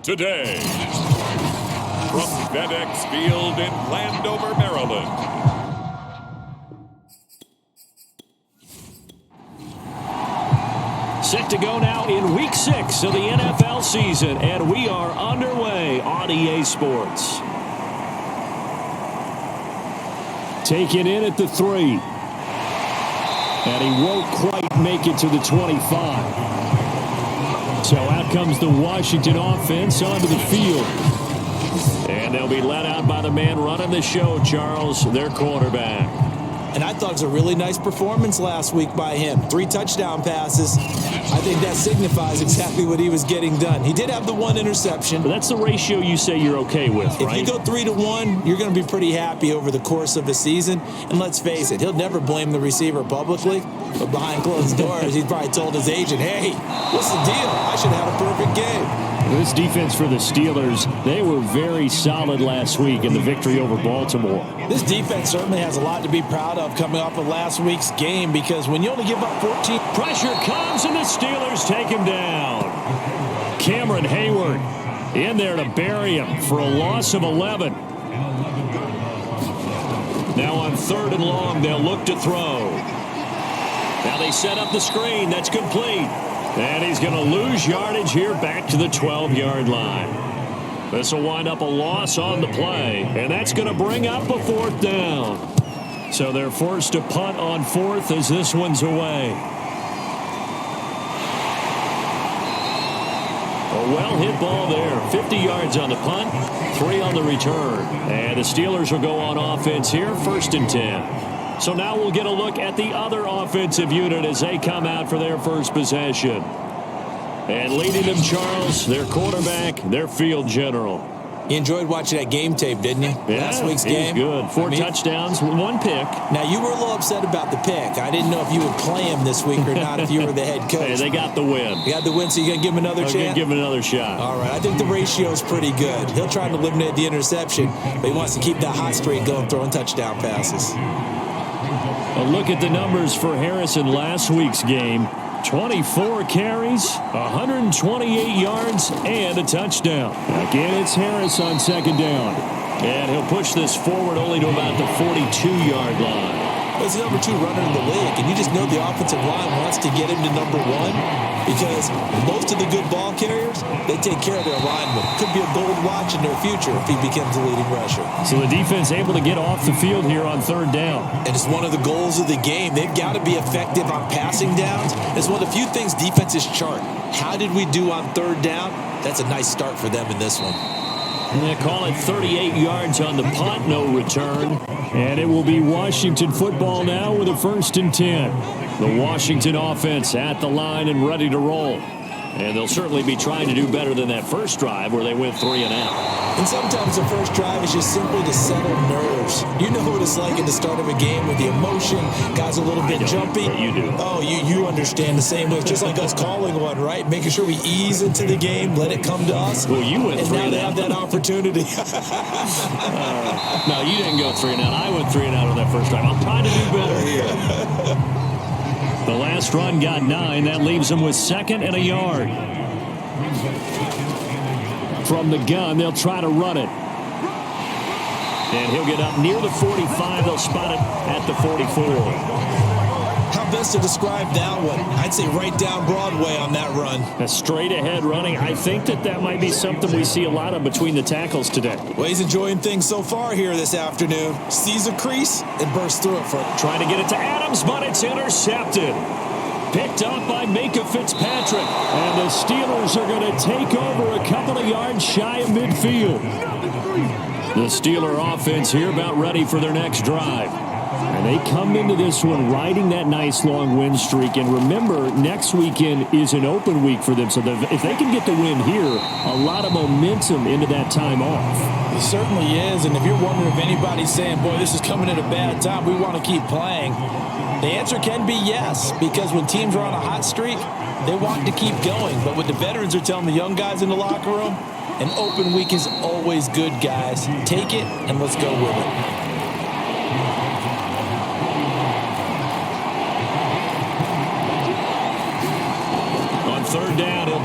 Today, from FedEx Field in Landover, Maryland. Set to go now in Week 6 of the NFL season, and we are underway on EA Sports. Taken in at the 3. And he won't quite make it to the 25. So out comes the Washington offense onto the field. And they'll be let out by the man running the show, Charles, their quarterback. And I thought it was a really nice performance last week by him. 3 touchdown passes. I think that signifies exactly what he was getting done. He did have the 1 interception. But that's the ratio you say you're okay with, right? If you go 3-1, you're going to be pretty happy over the course of a season. And let's face it, he'll never blame the receiver publicly. But behind closed doors, he's probably told his agent, hey, what's the deal? I should have had a perfect game. This defense for the Steelers, they were very solid last week in the victory over Baltimore. This defense certainly has a lot to be proud of coming off of last week's game, because when you only give up 14... Pressure comes and the Steelers take him down. Cameron Hayward in there to bury him for a loss of 11. Now on 3rd and long, they'll look to throw. Now they set up the screen. That's complete. And he's going to lose yardage here back to the 12-yard line. This will wind up a loss on the play, and that's going to bring up a 4th down. So they're forced to punt on 4th as this one's away. A well-hit ball there. 50 yards on the punt, 3 on the return. And the Steelers will go on offense here, 1st and 10. So now we'll get a look at the other offensive unit as they come out for their first possession. And leading them, Charles, their quarterback, their field general. You enjoyed watching that game tape, didn't you? Yeah, last week's game. Good. 4 touchdowns, 1 pick. Now, you were a little upset about the pick. I didn't know if you would play him this week or not if you were the head coach. Hey, they got the win. You got the win, so you're going to give him another chance? I'm going to give him another shot. All right. I think the ratio is pretty good. He'll try to eliminate the interception, but he wants to keep that hot streak going, throwing touchdown passes. A look at the numbers for Harrison last week's game. 24 carries, 128 yards, and a touchdown. Again, it's Harris on 2nd down. And he'll push this forward only to about the 42-yard line. He's the number 2 runner in the league, and you just know the offensive line wants to get him to number 1, because most of the good ball carriers, they take care of their linemen. Could be a gold watch in their future if he becomes the leading rusher. So the defense able to get off the field here on 3rd down. And it's one of the goals of the game. They've got to be effective on passing downs. It's one of the few things defenses chart. How did we do on 3rd down? That's a nice start for them in this one. And they call it 38 yards on the punt, no return. And it will be Washington football now with a 1st and 10. The Washington offense at the line and ready to roll. And they'll certainly be trying to do better than that first drive where they went 3 and out. And sometimes the first drive is just simply to settle nerves. You know what it's like at the start of a game with the emotion. Guys a little bit jumpy. But you do. Oh, you understand the same way. It's just like us calling one, right? Making sure we ease into the game, let it come to us. Well, you went 3 and out. And now they have that opportunity. No, you didn't go 3 and out. I went 3 and out on that first drive. I'm trying to do better here. The last run got 9. That leaves them with 2nd and a yard. From the gun, they'll try to run it. And he'll get up near the 45. They'll spot it at the 44. How best to describe that one? I'd say right down Broadway on that run. A straight ahead running. I think that might be something we see a lot of between the tackles today. Well, he's enjoying things so far here this afternoon. Sees a crease and bursts through it for it. Trying to get it to Adams, but it's intercepted. Picked up by Micah Fitzpatrick. And the Steelers are going to take over a couple of yards shy of midfield. The Steeler offense here about ready for their next drive. And they come into this one riding that nice long win streak. And remember, next weekend is an open week for them. So if they can get the win here, a lot of momentum into that time off. It certainly is. And if you're wondering if anybody's saying, boy, this is coming at a bad time, we want to keep playing, the answer can be yes. Because when teams are on a hot streak, they want to keep going. But what the veterans are telling the young guys in the locker room, an open week is always good, guys. Take it and let's go with it.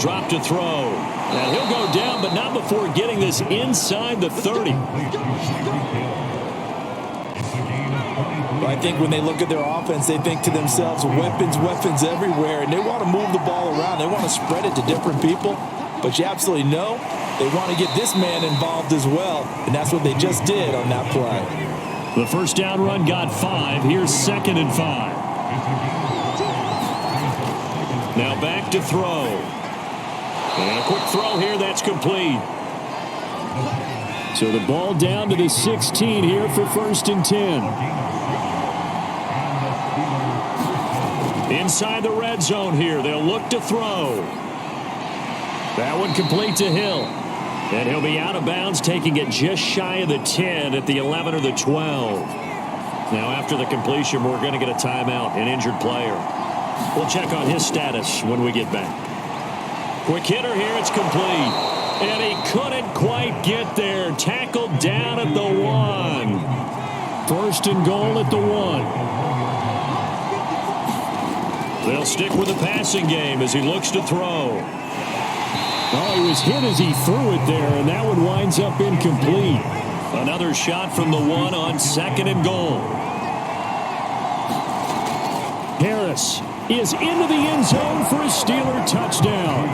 drop to throw. And he'll go down, but not before getting this inside the 30. I think when they look at their offense, they think to themselves, weapons, weapons everywhere, and they want to move the ball around. They want to spread it to different people, but you absolutely know they want to get this man involved as well, and that's what they just did on that play. The first down run got 5. Here's 2nd and 5. Now back to throw. And a quick throw here that's complete. So the ball down to the 16 here for 1st and 10. Inside the red zone here, they'll look to throw. That one complete to Hill. And he'll be out of bounds, taking it just shy of the 10 at the 11 or the 12. Now after the completion, we're going to get a timeout, an injured player. We'll check on his status when we get back. Quick hitter here, it's complete. And he couldn't quite get there. Tackled down at the 1. 1st and goal at the 1. They'll stick with the passing game as he looks to throw. Oh, he was hit as he threw it there, and that one winds up incomplete. Another shot from the 1 on 2nd and goal. Harris is into the end zone for a Steeler touchdown.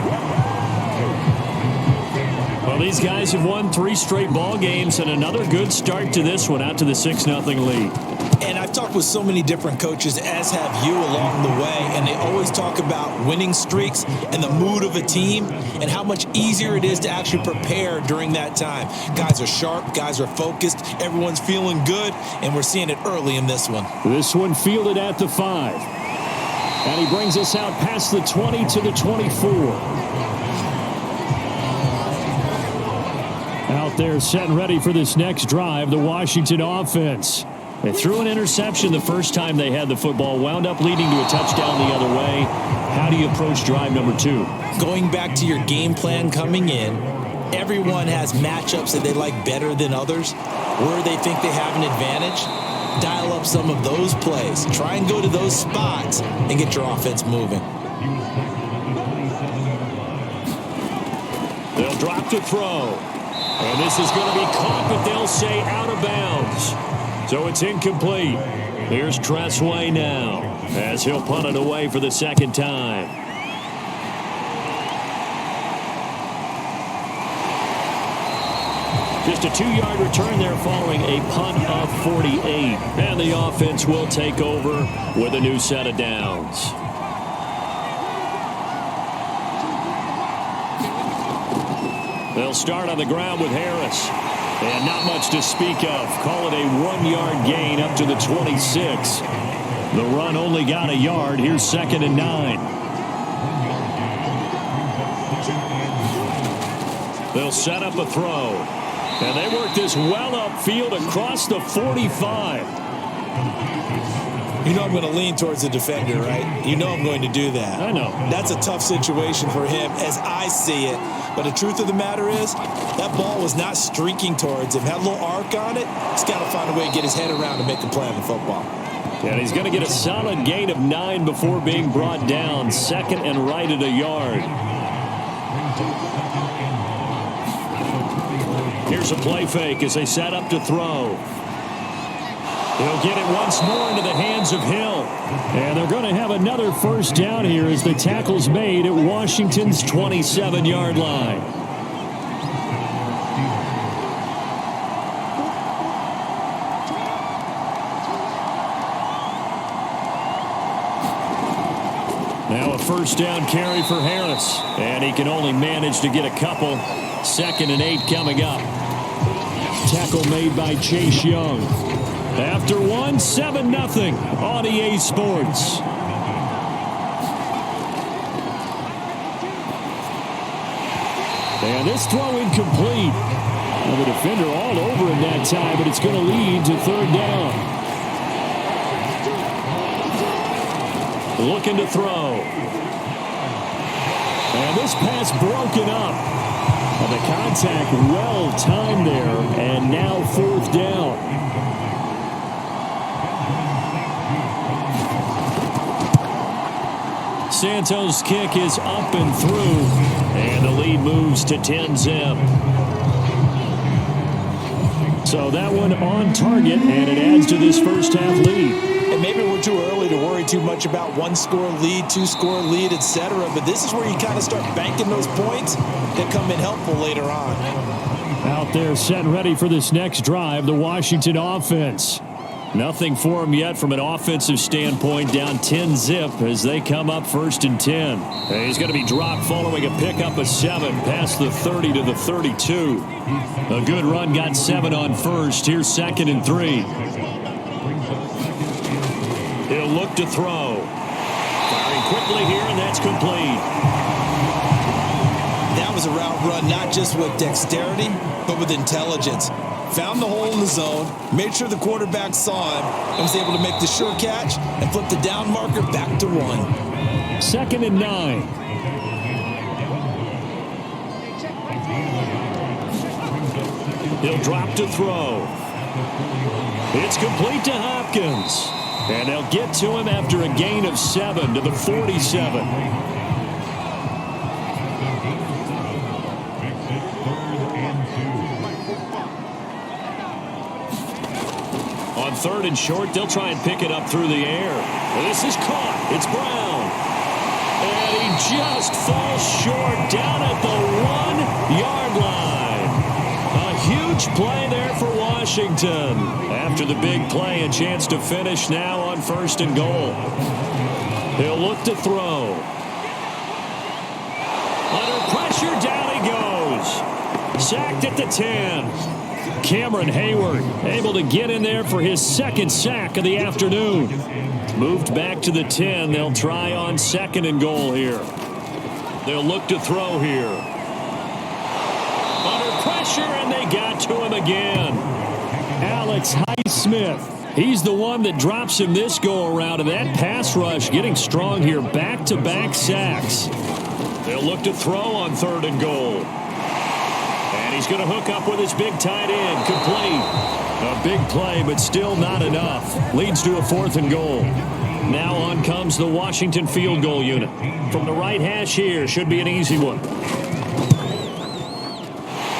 Well, these guys have won 3 straight ball games, and another good start to this one, out to the 6-0 lead. And I've talked with so many different coaches, as have you, along the way, and they always talk about winning streaks and the mood of a team and how much easier it is to actually prepare during that time. Guys are sharp, guys are focused, everyone's feeling good, and we're seeing it early in this one. This one fielded at the 5. And he brings us out past the 20 to the 24. Out there set and ready for this next drive, the Washington offense. They threw an interception the first time they had the football, wound up leading to a touchdown the other way. How do you approach drive number 2? Going back to your game plan coming in, everyone has matchups that they like better than others, where they think they have an advantage. Dial up some of those plays. Try and go to those spots and get your offense moving. They'll drop to throw. And this is going to be caught, but they'll say out of bounds. So it's incomplete. Here's Tressway now as he'll punt it away for the 2nd time. Just a 2-yard return there following a punt of 48. And the offense will take over with a new set of downs. They'll start on the ground with Harris. And not much to speak of. Call it a 1-yard gain up to the 26. The run only got a yard. Here's 2nd and 9. They'll set up a throw. And they work this well upfield across the 45. You know I'm going to lean towards the defender, right? You know I'm going to do that. I know. That's a tough situation for him as I see it. But the truth of the matter is, that ball was not streaking towards him. Had a little arc on it. He's got to find a way to get his head around and make a play on the football. And he's going to get a solid gain of 9 before being brought down. 2nd and right at a yard. Here's a play fake as they set up to throw. He'll get it once more into the hands of Hill. And they're going to have another first down here as the tackle's made at Washington's 27-yard line. Now a first down carry for Harris. And he can only manage to get a couple. 2nd and 8 coming up. Tackle made by Chase Young. After 1, 7-0 on EA Sports. And this throw incomplete. Well, the defender all over him that time, but it's going to lead to 3rd down. Looking to throw. And this pass broken up. And the contact well timed there, and now 4th down. Santos' kick is up and through, and the lead moves to 10-zip. So that one on target, and it adds to this first half lead. And maybe we're too early to worry too much about one-score lead, two-score lead, etc. But this is where you kind of start banking those points that come in helpful later on. Out there set and ready for this next drive, the Washington offense. Nothing for them yet from an offensive standpoint, down 10-zip as they come up 1st and 10. And he's going to be dropped following a pickup of 7 past the 30 to the 32. A good run, got 7 on first. Here's 2nd and 3. He'll look to throw. Firing quickly here, and that's complete. That was a route run not just with dexterity, but with intelligence. Found the hole in the zone, made sure the quarterback saw him, and was able to make the sure catch and flip the down marker back to 1. 2nd and 9. He'll drop to throw. It's complete to Hopkins. And they'll get to him after a gain of 7 to the 47. On 3rd and short, they'll try and pick it up through the air. This is caught. It's Brown. And he just falls short down at the 1-yard line. A huge play there for Washington. After the big play, a chance to finish now on 1st and goal. He'll look to throw. Under pressure, down he goes. Sacked at the 10. Cameron Hayward able to get in there for his 2nd sack of the afternoon. Moved back to the 10. They'll try on 2nd and goal here. They'll look to throw here. Under pressure, and they got to him again. Alex Highsmith. He's the one that drops him this go-around, and that pass rush getting strong here. Back-to-back sacks. They'll look to throw on 3rd and goal. And he's going to hook up with his big tight end. Complete. A big play, but still not enough. Leads to a 4th and goal. Now on comes the Washington field goal unit. From the right hash here, should be an easy one.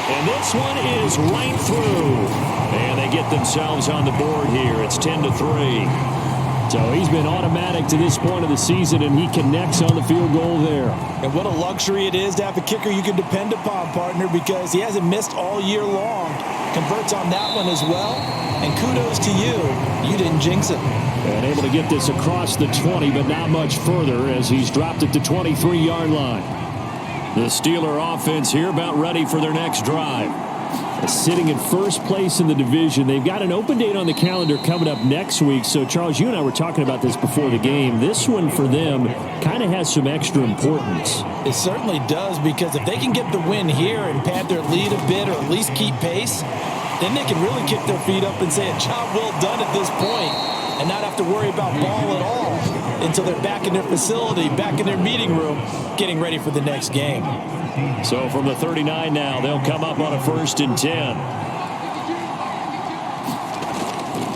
And this one is right through. And they get themselves on the board here. It's 10-3. So he's been automatic to this point of the season, and he connects on the field goal there. And what a luxury it is to have a kicker you can depend upon, partner, because he hasn't missed all year long. Converts on that one as well. And kudos to you. You didn't jinx it. And able to get this across the 20, but not much further as he's dropped at the 23-yard line. The Steeler offense here about ready for their next drive. Sitting in 1st place in the division. They've got an open date on the calendar coming up next week. So, Charles, you and I were talking about this before the game. This one for them kind of has some extra importance. It certainly does, because if they can get the win here and pad their lead a bit or at least keep pace, then they can really kick their feet up and say a job well done at this point and not have to worry about ball at all until they're back in their facility, back in their meeting room, getting ready for the next game. So from the 39 now, they'll come up on a 1st and 10.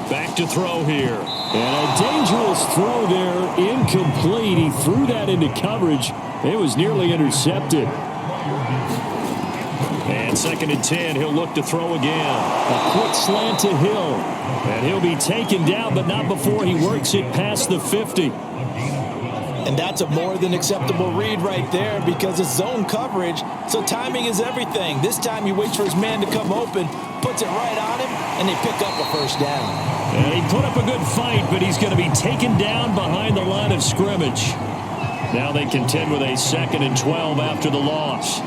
Back to throw here. And a dangerous throw there, incomplete. He threw that into coverage. It was nearly intercepted. And 2nd and 10, he'll look to throw again. A quick slant to Hill. And he'll be taken down, but not before he works it past the 50. And that's a more than acceptable read right there, because it's zone coverage, so timing is everything. This time he waits for his man to come open, puts it right on him, and they pick up a 1st down. And he put up a good fight, but he's going to be taken down behind the line of scrimmage. Now they contend with a 2nd and 12 after the loss.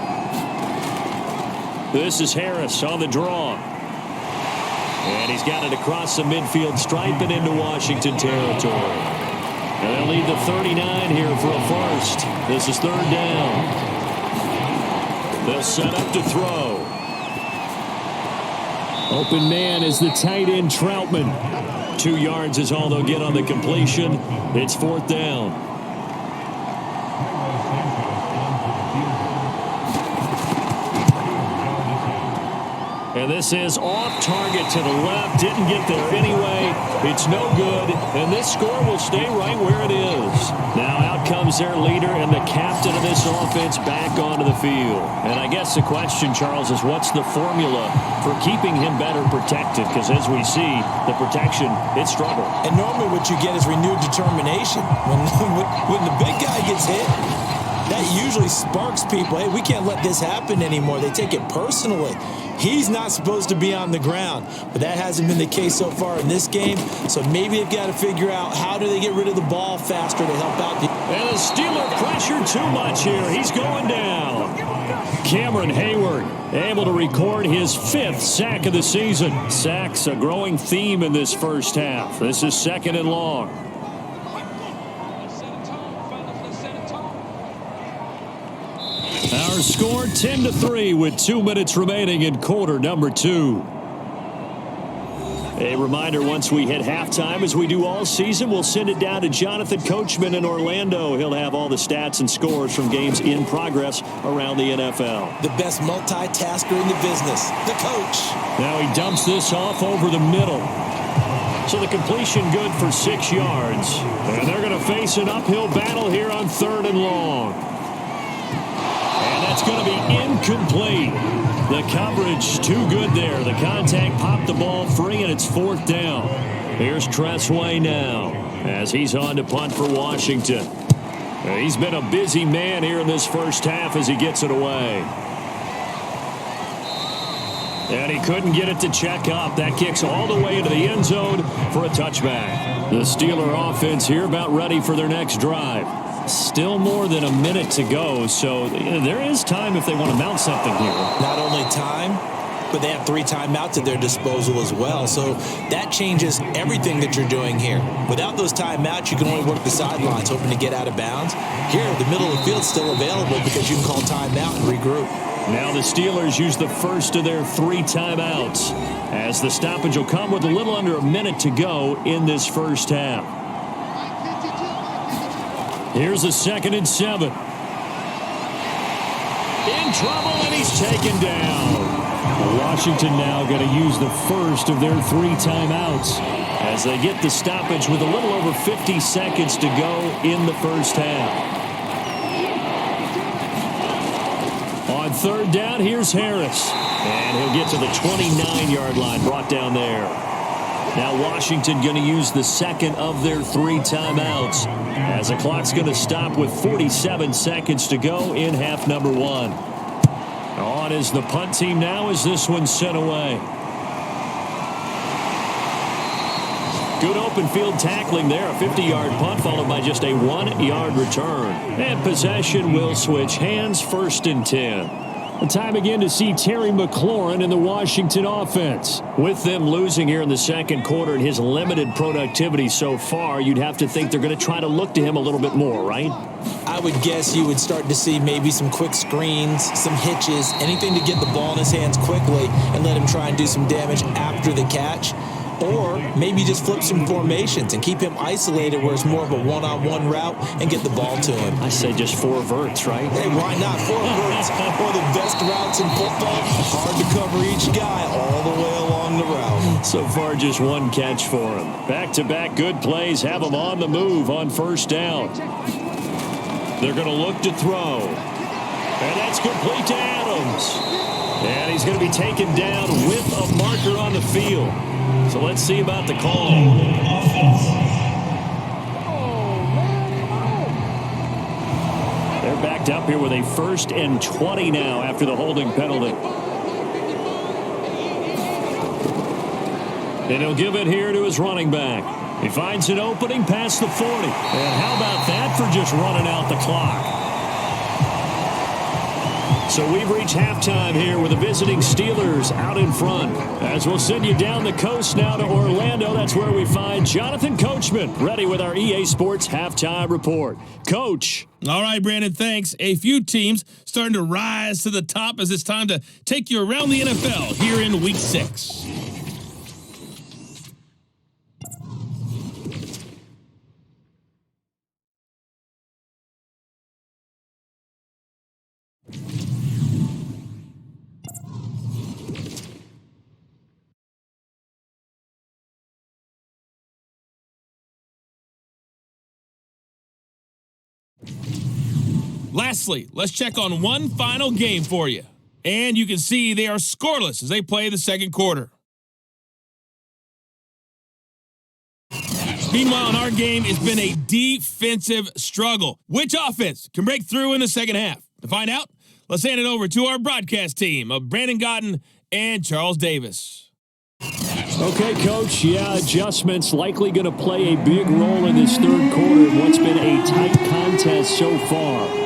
This is Harris on the draw. And he's got it across the midfield stripe and into Washington territory. And they'll lead the 39 here for a 1st. This is 3rd down. They'll set up to throw. Open man is the tight end Troutman. 2 yards is all they'll get on the completion. It's 4th down. And And this is off target to the left. Didn't get there anyway. It's no good. And this score will stay right where it is. Now out comes their leader and the captain of this offense back onto the field. And I guess the question, Charles, is what's the formula for keeping him better protected? Because as we see, the protection, it struggled. And normally what you get is renewed determination. When the big guy gets hit, that usually sparks people. Hey, we can't let this happen anymore. They take it personally. He's not supposed to be on the ground, but that hasn't been the case so far in this game. So maybe they've got to figure out how do they get rid of the ball faster to help out. And the Steeler pressure too much here. He's going down. Cameron Hayward able to record his 5th sack of the season. Sacks a growing theme in this first half. This is 2nd and long. Our score 10-3 with 2 minutes remaining in quarter number 2. A reminder, once we hit halftime, as we do all season, we'll send it down to Jonathan Coachman in Orlando. He'll have all the stats and scores from games in progress around the NFL. The best multitasker in the business, the coach. Now he dumps this off over the middle. So the completion good for 6 yards. And they're going to face an uphill battle here on 3rd and long. And that's going to be incomplete. The coverage too good there. The contact popped the ball free, and it's 4th down. Here's Tressway now as he's on to punt for Washington. He's been a busy man here in this first half as he gets it away. And he couldn't get it to check up. That kicks all the way into the end zone for a touchback. The Steeler offense here about ready for their next drive. Still more than a minute to go, so there is time if they want to mount something here. Not only time, but they have 3 timeouts at their disposal as well, so that changes everything that you're doing here. Without those timeouts, you can only work the sidelines, hoping to get out of bounds. Here, the middle of the field's still available because you can call timeout and regroup. Now the Steelers use the first of their 3 timeouts, as the stoppage will come with a little under a minute to go in this first half. Here's a 2nd and 7. In trouble, and he's taken down. Washington now going to use the first of their 3 timeouts as they get the stoppage with a little over 50 seconds to go in the first half. On 3rd down, here's Harris. And he'll get to the 29-yard line, brought down there. Now Washington going to use the 2nd of their 3 timeouts as the clock's going to stop with 47 seconds to go in half number 1. On is the punt team now as this one's sent away. Good open field tackling there. A 50-yard punt followed by just a 1-yard return. And possession will switch hands, 1st and 10. Time again to see Terry McLaurin in the Washington offense. With them losing here in the 2nd quarter and his limited productivity so far, you'd have to think they're going to try to look to him a little bit more, right? I would guess you would start to see maybe some quick screens, some hitches, anything to get the ball in his hands quickly and let him try and do some damage after the catch. Or maybe just flip some formations and keep him isolated where it's more of a one-on-one route and get the ball to him. I say just 4 verts, right? Hey, why not? 4 verts. One of the best routes in football. Hard to cover each guy all the way along the route. So far, just 1 catch for him. Back-to-back good plays have him on the move on 1st down. They're going to look to throw. And that's complete to Adams. And he's going to be taken down with a marker on the field. So let's see about the call. They're backed up here with a 1st and 20 now after the holding penalty. And he'll give it here to his running back. He finds an opening past the 40. And how about that for just running out the clock? So we've reached halftime here with the visiting Steelers out in front. As we'll send you down the coast now to Orlando. That's where we find Jonathan Coachman, ready with our EA Sports Halftime Report. Coach. All right, Brandon, thanks. A few teams starting to rise to the top as it's time to take you around the NFL here in Week 6. Lastly, let's check on one final game for you. And you can see they are scoreless as they play the second quarter. Meanwhile, in our game, it's been a defensive struggle. Which offense can break through in the second half? To find out, let's hand it over to our broadcast team of Brandon Gotten and Charles Davis. Okay, Coach. Yeah, adjustments likely going to play a big role in this third quarter in what's been a tight contest so far.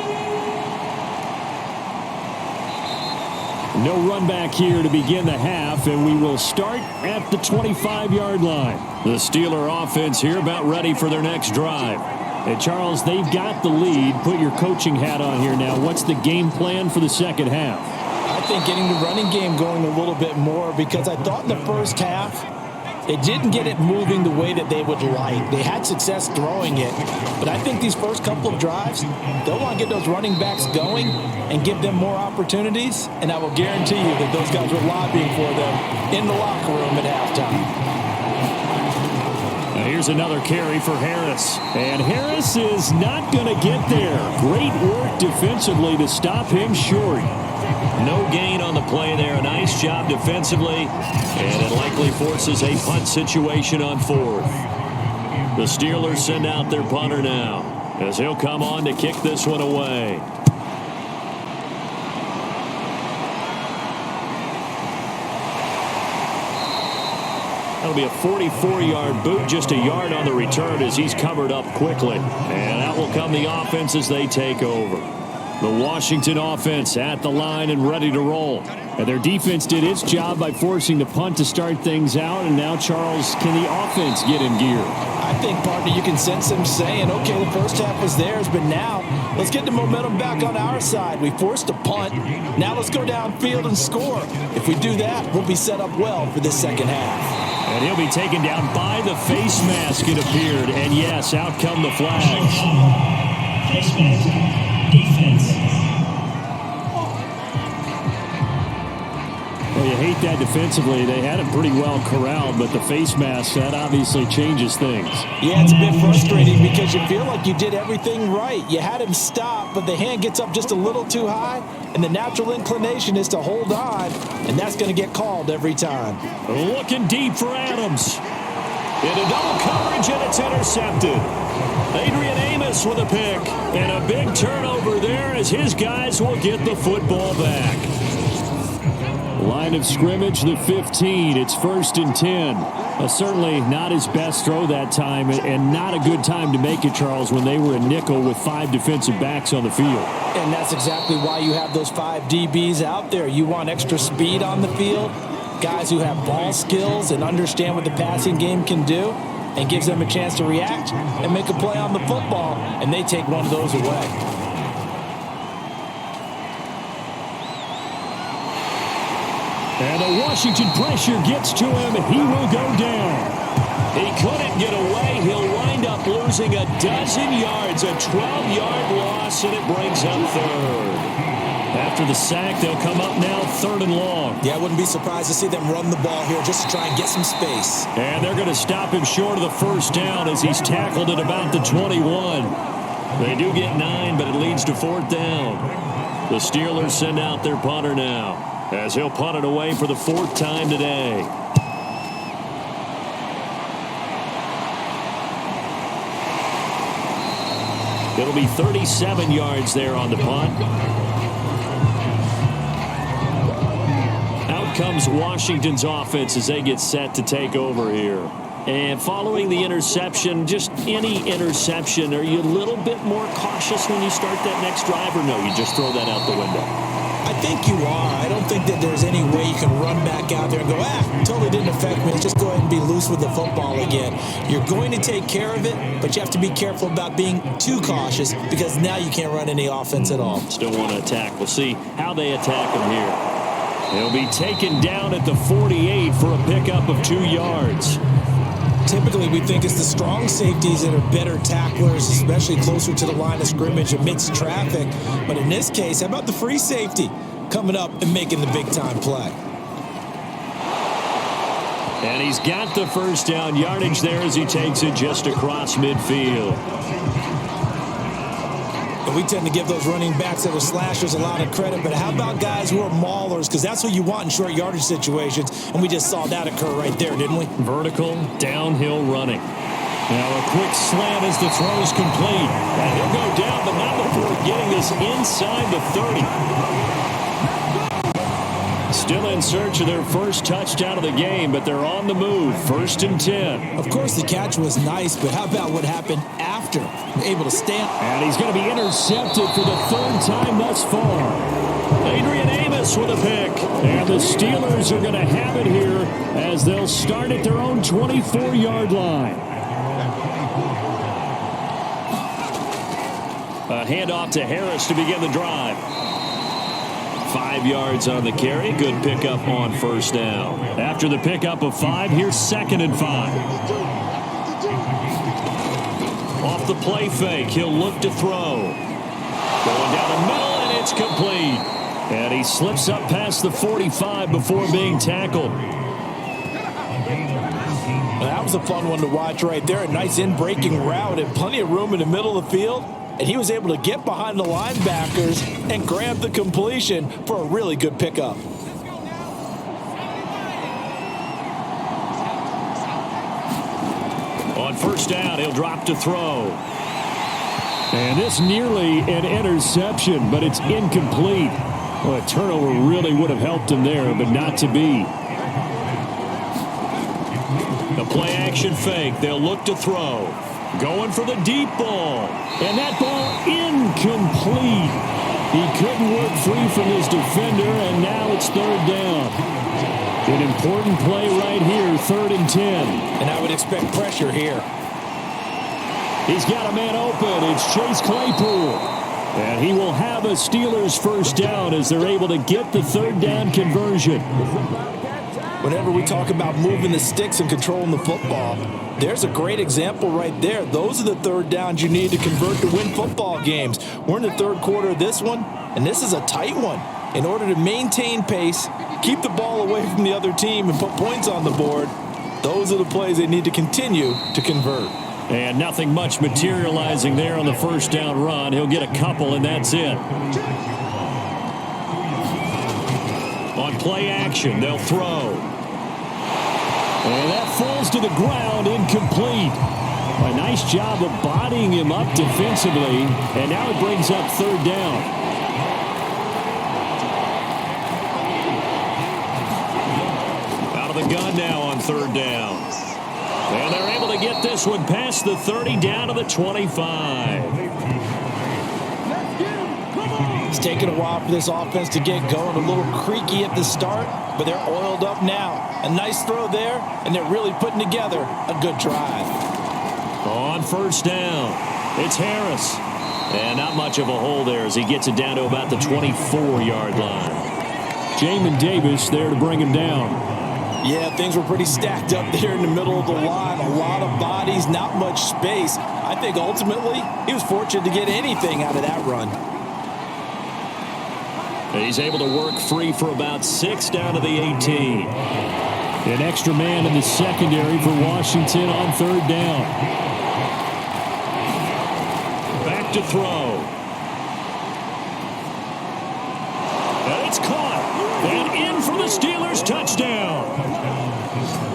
No run back here to begin the half, and we will start at the 25-yard line. The Steeler offense here about ready for their next drive. And Charles, they've got the lead. Put your coaching hat on here now. What's the game plan for the second half? I think getting the running game going a little bit more, because I thought in the first half they didn't get it moving the way that they would like. They had success throwing it, but I think these first couple of drives, they'll want to get those running backs going and give them more opportunities, and I will guarantee you that those guys were lobbying for them in the locker room at halftime. Now here's another carry for Harris, and Harris is not going to get there. Great work defensively to stop him short. No gain on the play there. A nice job defensively, and it likely forces a punt situation on fourth. The Steelers send out their punter now, as he'll come on to kick this one away. That'll be a 44-yard boot, just a yard on the return as he's covered up quickly. And out will come the offense as they take over. The Washington offense at the line and ready to roll. And their defense did its job by forcing the punt to start things out. And now, Charles, can the offense get in gear? I think, partner, you can sense them saying, okay, the first half was theirs, but now let's get the momentum back on our side. We forced a punt. Now let's go downfield and score. If we do that, we'll be set up well for this second half. And he'll be taken down by the face mask, it appeared. And, yes, out come the flags. Face mask. Defense. Well, you hate that defensively. They had it pretty well corralled, but the face mask, that obviously changes things. Yeah, it's a bit frustrating because you feel like you did everything right. You had him stop, but the hand gets up just a little too high, and the natural inclination is to hold on, and that's going to get called every time. Looking deep for Adams. Into double coverage, and it's intercepted. Adrian Amos with a pick, and a big turnover there as his guys will get the football back. Line of scrimmage, the 15. It's 1st and 10. Certainly not his best throw that time, and not a good time to make it, Charles, when they were a nickel with 5 defensive backs on the field. And that's exactly why you have those 5 DBs out there. You want extra speed on the field, guys who have ball skills and understand what the passing game can do, and gives them a chance to react and make a play on the football, and they take one of those away. And the Washington pressure gets to him, and he will go down. He couldn't get away. He'll wind up losing a dozen yards, a 12-yard loss, and it brings up third. After the sack, they'll come up now 3rd and long. Yeah, I wouldn't be surprised to see them run the ball here just to try and get some space. And they're going to stop him short of the first down as he's tackled at about the 21. They do get 9, but it leads to 4th down. The Steelers send out their punter now, as he'll punt it away for the 4th time today. It'll be 37 yards there on the punt. Comes Washington's offense as they get set to take over here. And following the interception, just any interception, are you a little bit more cautious when you start that next drive, or no, you just throw that out the window? I think you are. I don't think that there's any way you can run back out there and go, totally didn't affect me. Let's just go ahead and be loose with the football again. You're going to take care of it, but you have to be careful about being too cautious because now you can't run any offense at all. Still want to attack. We'll see how they attack them here. He'll be taken down at the 48 for a pickup of 2 yards. Typically, we think it's the strong safeties that are better tacklers, especially closer to the line of scrimmage amidst traffic. But in this case, how about the free safety coming up and making the big-time play? And he's got the first down yardage there as he takes it just across midfield. And we tend to give those running backs that are slashers a lot of credit, but how about guys who are maulers? Because that's what you want in short yardage situations, and we just saw that occur right there, didn't we? Vertical, downhill running. Now a quick slant as the throw is complete. And he'll go down, but not before getting this inside the 30. Still in search of their first touchdown of the game, but they're on the move. 1st and 10. Of course, the catch was nice, but how about what happened after? Able to stand. And he's going to be intercepted for the 3rd time thus far. Adrian Amos with a pick. And the Steelers are going to have it here as they'll start at their own 24-yard line. A handoff to Harris to begin the drive. 5 yards on the carry. Good pickup on 1st down. After the pickup of 5, here's 2nd and 5. Off the play fake, he'll look to throw. Going down the middle, and it's complete. And he slips up past the 45 before being tackled. That was a fun one to watch right there. A nice in-breaking route and plenty of room in the middle of the field. And he was able to get behind the linebackers and grab the completion for a really good pickup. On 1st down, he'll drop to throw. And this nearly an interception, but it's incomplete. Well, a turnover really would have helped him there, but not to be. The play action fake. They'll look to throw. Going for the deep ball. And that ball incomplete. He couldn't work free from his defender, and now it's 3rd down. An important play right here, 3rd and 10. And I would expect pressure here. He's got a man open. It's Chase Claypool. And he will have a Steelers 1st down as they're able to get the 3rd down conversion. Whenever we talk about moving the sticks and controlling the football, there's a great example right there. Those are the 3rd downs you need to convert to win football games. We're in the 3rd quarter of this one, and this is a tight one. In order to maintain pace, keep the ball away from the other team, and put points on the board, those are the plays they need to continue to convert. And nothing much materializing there on the 1st down run. He'll get a couple, and that's it. On play action, they'll throw. And that falls to the ground, incomplete. A nice job of bodying him up defensively, and now it brings up 3rd down. Out of the gun now on 3rd down. And they're able to get this one past the 30 down to the 25. It's taken a while for this offense to get going. A little creaky at the start, but they're oiled up now. A nice throw there, and they're really putting together a good drive. On 1st down, it's Harris. And not much of a hole there as he gets it down to about the 24-yard line. Jamin Davis there to bring him down. Yeah, things were pretty stacked up there in the middle of the line. A lot of bodies, not much space. I think ultimately he was fortunate to get anything out of that run. And he's able to work free for about 6 down to the 18. An extra man in the secondary for Washington on 3rd down. Back to throw. And it's caught. And in for the Steelers touchdown.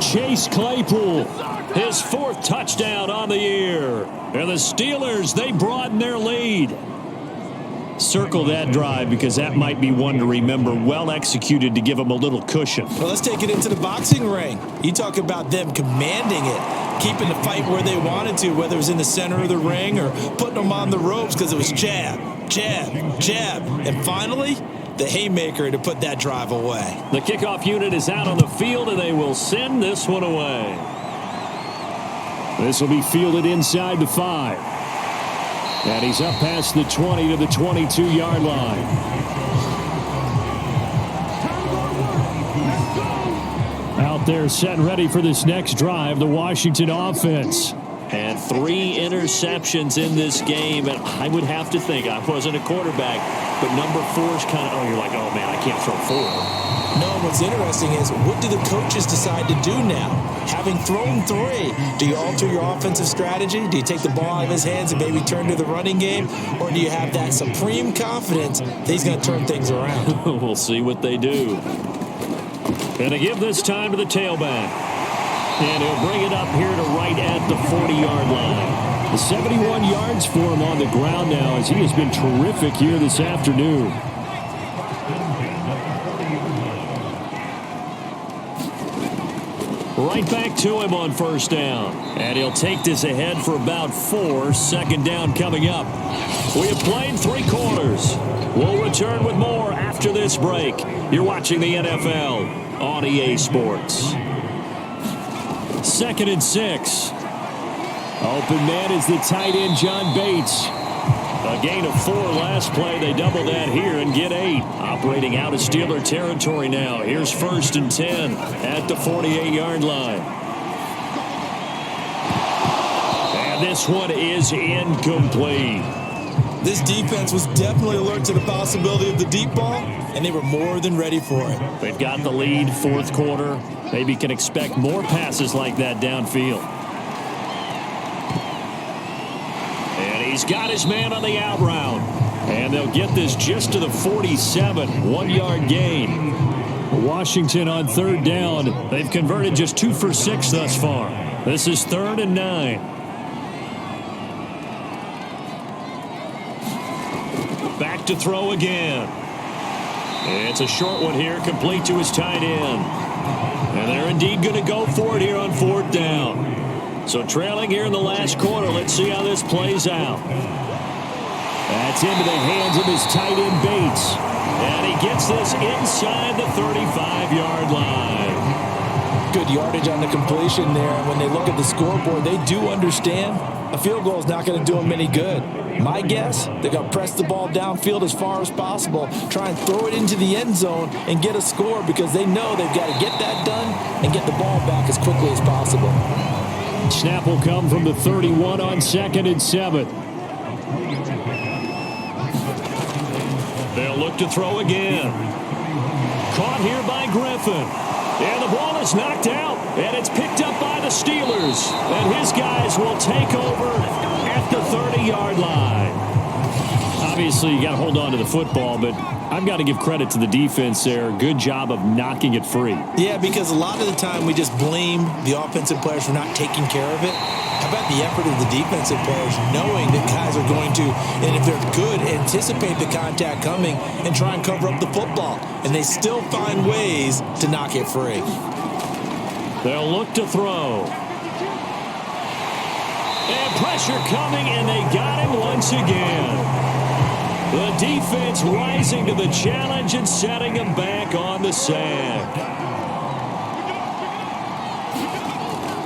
Chase Claypool, his 4th touchdown on the year. And the Steelers, they broaden their lead. Circle that drive because that might be one to remember. Well executed to give them a little cushion. Well, let's take it into the boxing ring. You talk about them commanding it, keeping the fight where they wanted to, whether it was in the center of the ring or putting them on the ropes because it was jab, jab, jab. And finally, the haymaker to put that drive away. The kickoff unit is out on the field, and they will send this one away. This will be fielded inside the 5. And he's up past the 20 to the 22-yard line. Out there set and ready for this next drive, the Washington offense. And 3 interceptions in this game, and I would have to think, I wasn't a quarterback, but number 4 is kind of, oh, you're like, oh, man, I can't throw 4. No, what's interesting is what do the coaches decide to do now? Having thrown 3, do you alter your offensive strategy? Do you take the ball out of his hands and maybe turn to the running game? Or do you have that supreme confidence that he's going to turn things around? We'll see what they do. And to give this time to the tailback. And he'll bring it up here to right at the 40-yard line. The 71 yards for him on the ground now as he has been terrific here this afternoon. Right back to him on first down. And he'll take this ahead for about 4. Second down coming up. We have played 3 quarters. We'll return with more after this break. You're watching the NFL on EA Sports. 2nd and 6. Open man is the tight end, John Bates. A gain of 4 last play. They double that here and get 8. Operating out of Steeler territory now. Here's 1st and 10 at the 48-yard line. And this one is incomplete. This defense was definitely alert to the possibility of the deep ball, and they were more than ready for it. They've got the lead, 4th quarter. Maybe can expect more passes like that downfield. And he's got his man on the out route. And they'll get this just to the 47, 1-yard gain. Washington on 3rd down. They've converted just 2 for 6 thus far. This is 3rd and 9. Back to throw again. It's a short one here, complete to his tight end. And they're indeed going to go for it here on 4th down. So trailing here in the last quarter. Let's see how this plays out. That's into the hands of his tight end, Bates. And he gets this inside the 35-yard line. Good yardage on the completion there. And when they look at the scoreboard, they do understand a field goal is not going to do them any good. My guess, they're going to press the ball downfield as far as possible, try and throw it into the end zone and get a score because they know they've got to get that done and get the ball back as quickly as possible. Snap will come from the 31 on 2nd and 7. They'll look to throw again. Caught here by Griffin. And the ball is knocked out. And it's picked up by the Steelers. And his guys will take over at the 30-yard line. Obviously, you got to hold on to the football, but I've got to give credit to the defense there. Good job of knocking it free. Yeah, because a lot of the time we just blame the offensive players for not taking care of it. How about the effort of the defensive players knowing that guys are going to, and if they're good, anticipate the contact coming and try and cover up the football. And they still find ways to knock it free. They'll look to throw. And pressure coming, and they got him once again. The defense rising to the challenge and setting him back on the sack.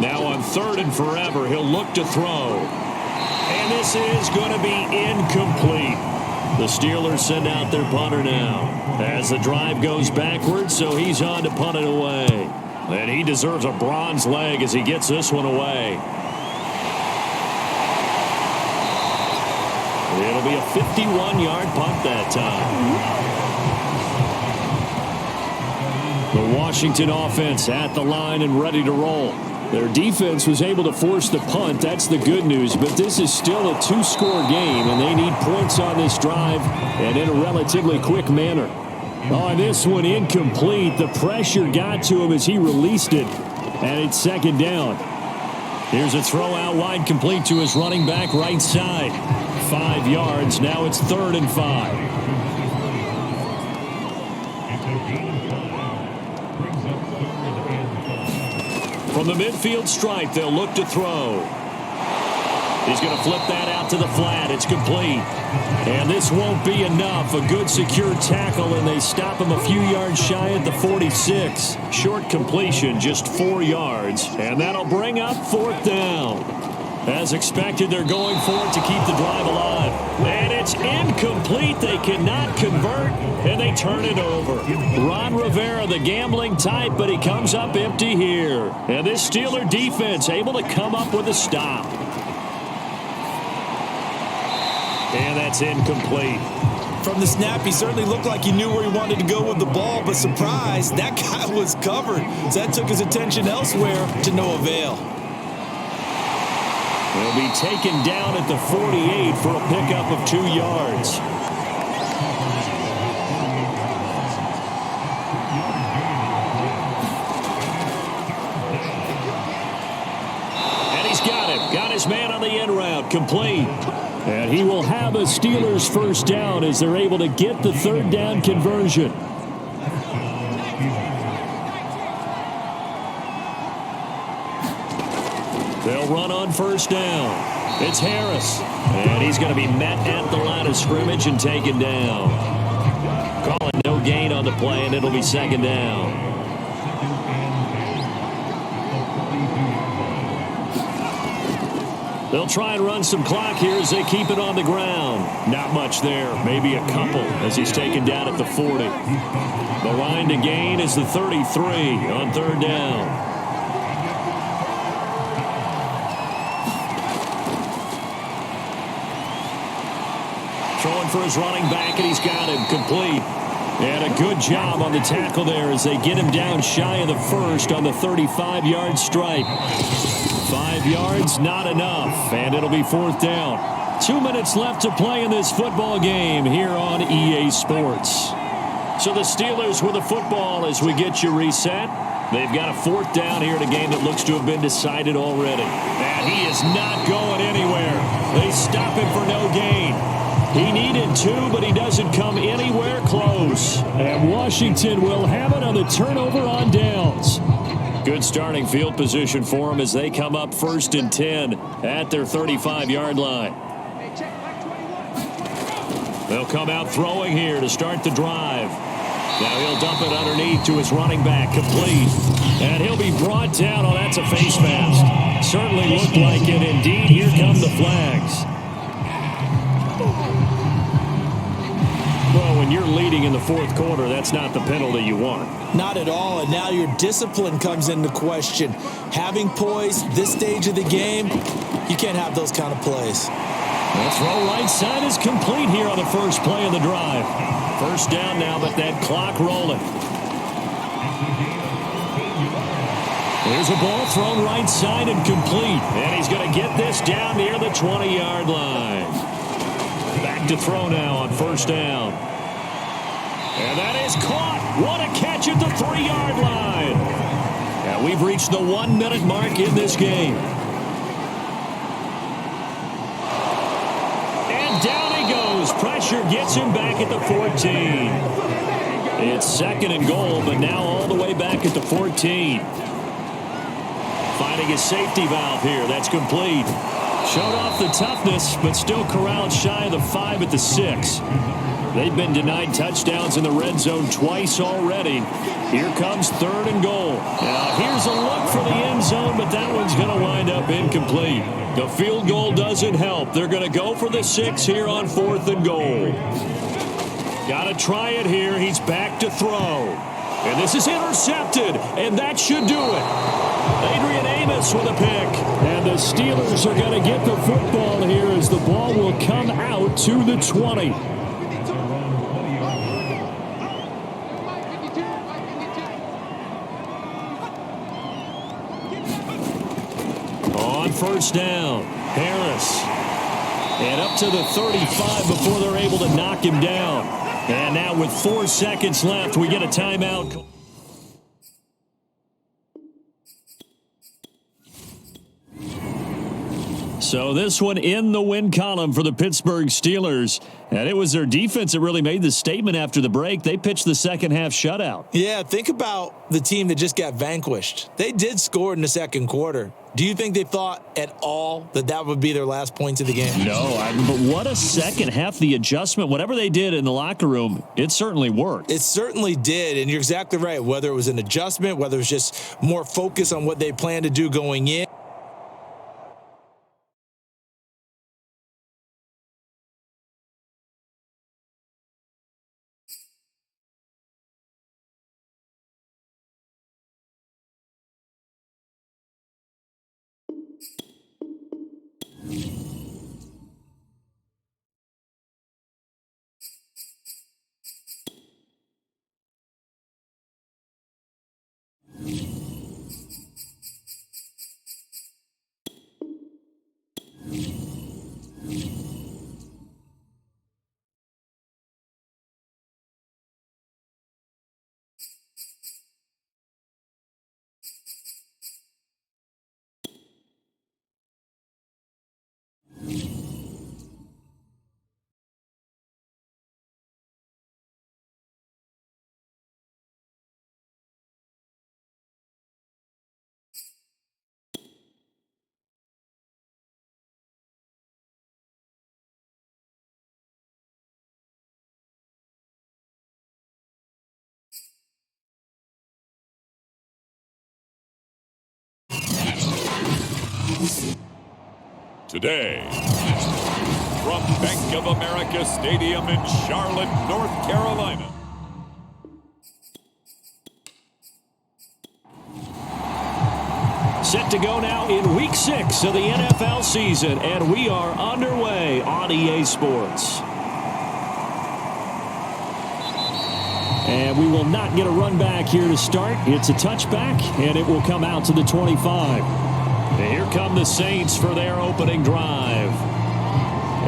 Now on 3rd and forever, he'll look to throw. And this is going to be incomplete. The Steelers send out their punter now as the drive goes backwards, so he's on to punt it away. And he deserves a bronze leg as he gets this one away. It'll be a 51-yard punt that time. The Washington offense at the line and ready to roll. Their defense was able to force the punt. That's the good news. But this is still a 2-score game, and they need points on this drive and in a relatively quick manner. On this one, incomplete. The pressure got to him as he released it, and it's 2nd down. Here's a throw out wide, complete to his running back right side. 5 yards. Now it's 3rd and 5. From the midfield stripe, they'll look to throw. He's going to flip that out to the flat. It's complete. And this won't be enough. A good secure tackle, and they stop him a few yards shy at the 46. Short completion, just 4 yards. And that'll bring up 4th down. As expected, they're going for it to keep the drive alive. And it's incomplete. They cannot convert, and they turn it over. Ron Rivera, the gambling type, but he comes up empty here. And this Steeler defense able to come up with a stop. And that's incomplete. From the snap, he certainly looked like he knew where he wanted to go with the ball, but surprise, that guy was covered. So that took his attention elsewhere to no avail. He'll be taken down at the 48 for a pickup of 2 yards. And he's got him. Got his man on the end route. Complete. And he will have a Steelers first down as they're able to get the third down conversion. They'll run on first down. It's Harris. And he's going to be met at the line of scrimmage and taken down. Calling no gain on the play, and it'll be second down. They'll try and run some clock here as they keep it on the ground. Not much there. Maybe a couple as he's taken down at the 40. The line to gain is the 33 on third down. Throwing for his running back, and he's got him complete. And a good job on the tackle there as they get him down shy of the first on the 35-yard stripe. 5 yards, not enough, and it'll be fourth down. 2 minutes left to play in this football game here on EA Sports. So the Steelers with the football as we get you reset. They've got a fourth down here in a game that looks to have been decided already. And he is not going anywhere. They stop him for no gain. He needed 2, but he doesn't come anywhere close. And Washington will have it on the turnover on downs. Good starting field position for them as they come up 1st and 10 at their 35-yard line. They'll come out throwing here to start the drive. Now he'll dump it underneath to his running back, complete. And he'll be brought down. Oh, that's a face mask. Certainly looked like it. Indeed, here come the flags. Well, when you're leading in the fourth quarter, that's not the penalty you want. Not at all, and now your discipline comes into question. Having poise this stage of the game, you can't have those kind of plays. The throw right side is complete here on the first play of the drive. First down now, but that clock rolling. There's a ball thrown right side and complete. And he's going to get this down near the 20-yard line. Back to throw now on first down. And that is caught. What a catch at the 3-yard line. And we've reached the 1-minute mark in this game. And down he goes. Pressure gets him back at the 14. It's second and goal, but now all the way back at the 14. Finding a safety valve here. That's complete. Showed off the toughness, but still corralled shy of the 5 at the 6. They've been denied touchdowns in the red zone twice already. Here comes third and goal. Now here's a look for the end zone, but that one's going to wind up incomplete. The field goal doesn't help. They're going to go for the 6 here on 4th and goal. Got to try it here. He's back to throw. And this is intercepted, and that should do it. Adrian Amos with a pick. And the Steelers are going to get the football here as the ball will come out to the 20. On first down, Harris. And up to the 35 before they're able to knock him down. And now with 4 seconds left, we get a timeout. So this one in the win column for the Pittsburgh Steelers. And it was their defense that really made the statement after the break. They pitched the second half shutout. Yeah, think about the team that just got vanquished. They did score in the second quarter. Do you think they thought at all that that would be their last points of the game? No, but what a second half. The adjustment, whatever they did in the locker room, it certainly worked. It certainly did, and you're exactly right. Whether it was an adjustment, whether it was just more focus on what they planned to do going in. Today, from Bank of America Stadium in Charlotte, North Carolina. Set to go now in Week 6 of the NFL season, and we are underway on EA Sports. And we will not get a run back here to start. It's a touchback, and it will come out to the 25. And here come the Saints for their opening drive.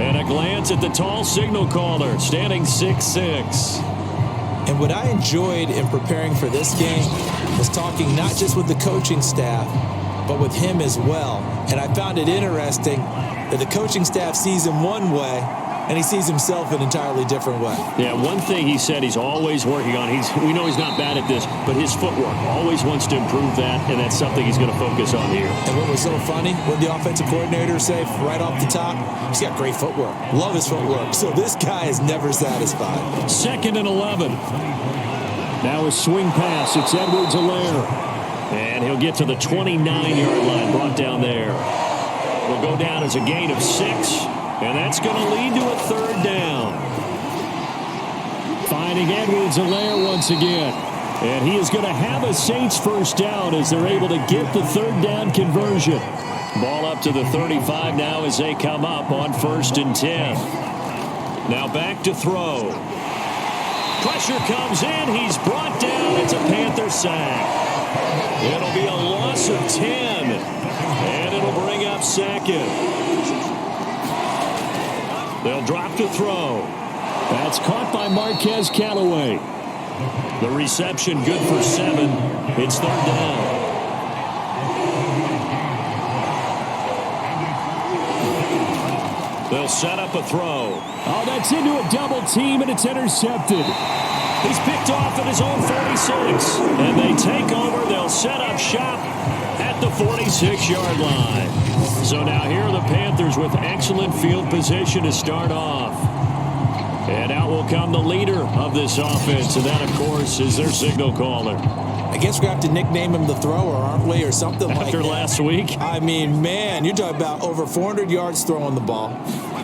And a glance at the tall signal caller, standing 6'6". And what I enjoyed in preparing for this game was talking not just with the coaching staff, but with him as well. And I found it interesting that the coaching staff sees him one way, and he sees himself an entirely different way. Yeah, one thing he said he's always working on, we know he's not bad at this, but his footwork, always wants to improve that, and that's something he's going to focus on here. And what was so funny, what the offensive coordinator say right off the top, he's got great footwork. Love his footwork. So this guy is never satisfied. 2nd and 11. Now a swing pass. It's Edwards-Helaire. And he'll get to the 29-yard line, brought down there. Will go down as a gain of 6, and that's going to lead to a 3rd down. Finding Edwards-Helaire once again. And he is going to have a Saints first down as they're able to get the 3rd down conversion. Ball up to the 35 now as they come up on 1st and 10. Now back to throw. Pressure comes in. He's brought down. It's a Panther sack. It'll be a loss of 10, and it'll bring up 2nd. They'll drop to throw. That's caught by Marquez Callaway. The reception good for 7. It's 3rd down. They'll set up a throw. Oh, that's into a double team, and it's intercepted. He's picked off at his own 46. And they take over. They'll set up shop at the 46-yard line. So now here are the Panthers with excellent field position to start off. And out will come the leader of this offense. And that, of course, is their signal caller. I guess we have to nickname him the thrower, aren't we, or something like that. After last week? I mean, man, you're talking about over 400 yards throwing the ball.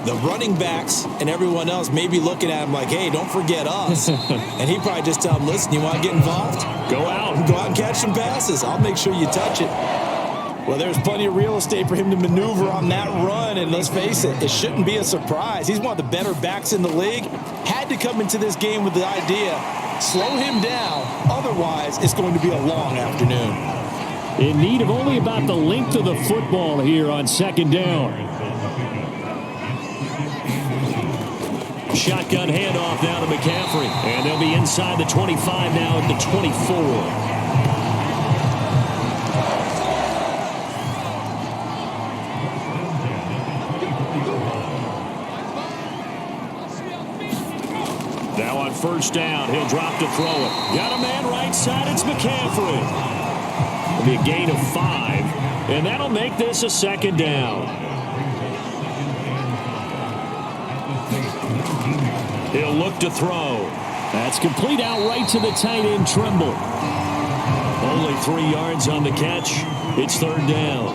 The running backs and everyone else may be looking at him like, hey, don't forget us. And he probably just tell them, listen, you want to get involved? Go out and catch some passes. I'll make sure you touch it. Well, there's plenty of real estate for him to maneuver on that run, and let's face it, it shouldn't be a surprise. He's one of the better backs in the league. Had to come into this game with the idea, slow him down, otherwise it's going to be a long afternoon. In need of only about the length of the football here on 2nd down. Shotgun handoff now to McCaffrey. And they'll be inside the 25 now at the 24. Now on 1st down, he'll drop to throw it. Got a man right side, it's McCaffrey. It'll be a gain of 5, and that'll make this a 2nd down. He'll look to throw. That's complete out right to the tight end, Trimble. Only 3 yards on the catch. It's 3rd down.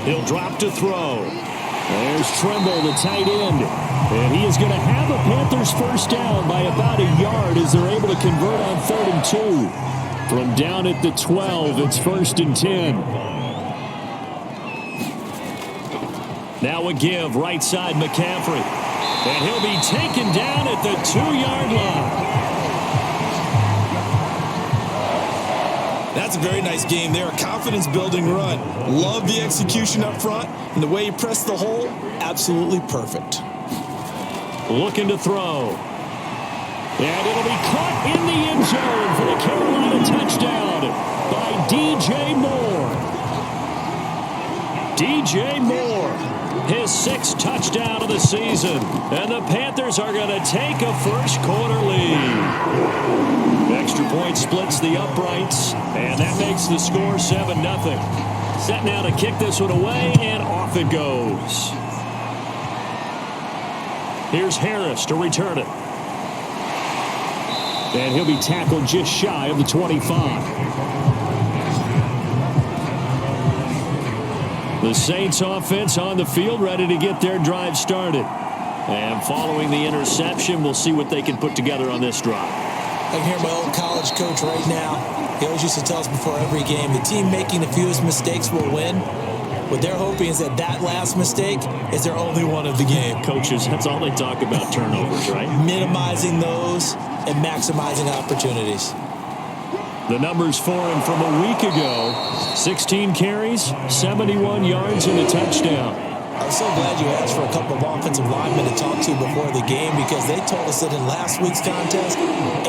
He'll drop to throw. There's Trimble, the tight end. And he is going to have a Panthers first down by about a yard as they're able to convert on 3rd and 2. From down at the 12, it's 1st and 10. Now a give, right side McCaffrey. And he'll be taken down at the 2-yard line. That's a very nice game there. A confidence-building run. Love the execution up front. And the way he pressed the hole, absolutely perfect. Looking to throw. And it'll be caught in the end zone for the Carolina touchdown by DJ Moore. DJ Moore. His 6th touchdown of the season. And the Panthers are going to take a first-quarter lead. Extra point splits the uprights, and that makes the score 7-0. Set now to kick this one away, and off it goes. Here's Harris to return it. And he'll be tackled just shy of the 25. The Saints offense on the field, ready to get their drive started. And following the interception, we'll see what they can put together on this drive. I can hear my old college coach right now. He always used to tell us before every game, the team making the fewest mistakes will win. What they're hoping is that last mistake is their only one of the game. Coaches, that's all they talk about, turnovers, right? Minimizing those and maximizing opportunities. The numbers for him from a week ago: 16 carries, 71 yards, and a touchdown. I'm so glad you asked for a couple of offensive linemen to talk to before the game, because they told us that in last week's contest,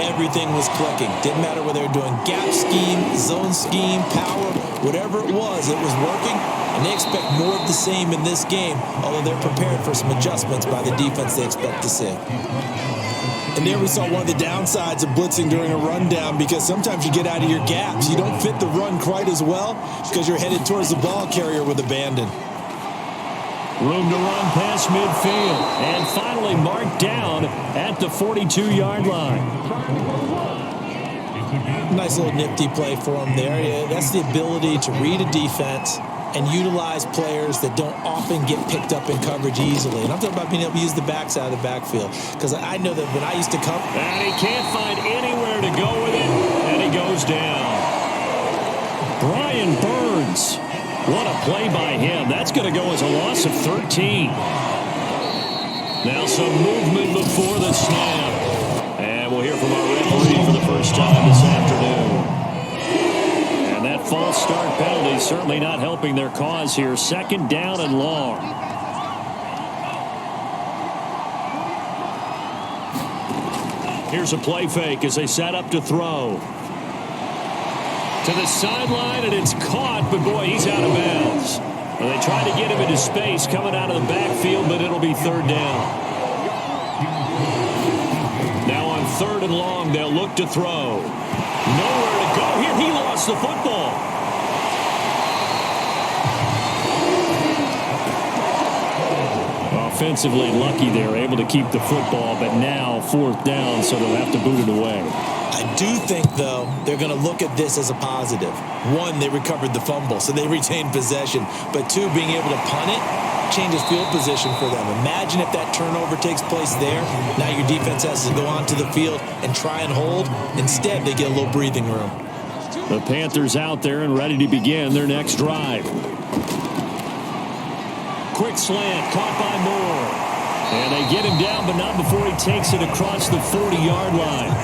everything was clicking. Didn't matter whether they were doing gap scheme, zone scheme, power, whatever it was working. And they expect more of the same in this game, although they're prepared for some adjustments by the defense they expect to see. And there we saw one of the downsides of blitzing during a rundown, because sometimes you get out of your gaps. You don't fit the run quite as well because you're headed towards the ball carrier with abandon. Room to run past midfield. And finally marked down at the 42-yard line. Nice little nifty play for him there. Yeah, that's the ability to read a defense and utilize players that don't often get picked up in coverage easily. And I'm talking about being able to use the backside of the backfield, because I know that when I used to come... And he can't find anywhere to go with it, and he goes down. Brian Burns. What a play by him. That's going to go as a loss of 13. Now some movement before the snap. And we'll hear from our referee for the first time this afternoon. And that false start penalty certainly not helping their cause here. Second down and long. Here's a play fake as they set up to throw. To the sideline, and it's caught, but boy, he's out of bounds. Well, they try to get him into space coming out of the backfield, but it'll be third down. Now on third and long, they'll look to throw. Nowhere to go here. He lost the football. Offensively lucky they're able to keep the football, but now fourth down, so they'll have to boot it away. I do think, though, they're going to look at this as a positive. One, they recovered the fumble, so they retained possession. But two, being able to punt it changes field position for them. Imagine if that turnover takes place there. Now your defense has to go onto the field and try and hold. Instead, they get a little breathing room. The Panthers out there and ready to begin their next drive. Quick slant, caught by Moore. And they get him down, but not before he takes it across the 40-yard line.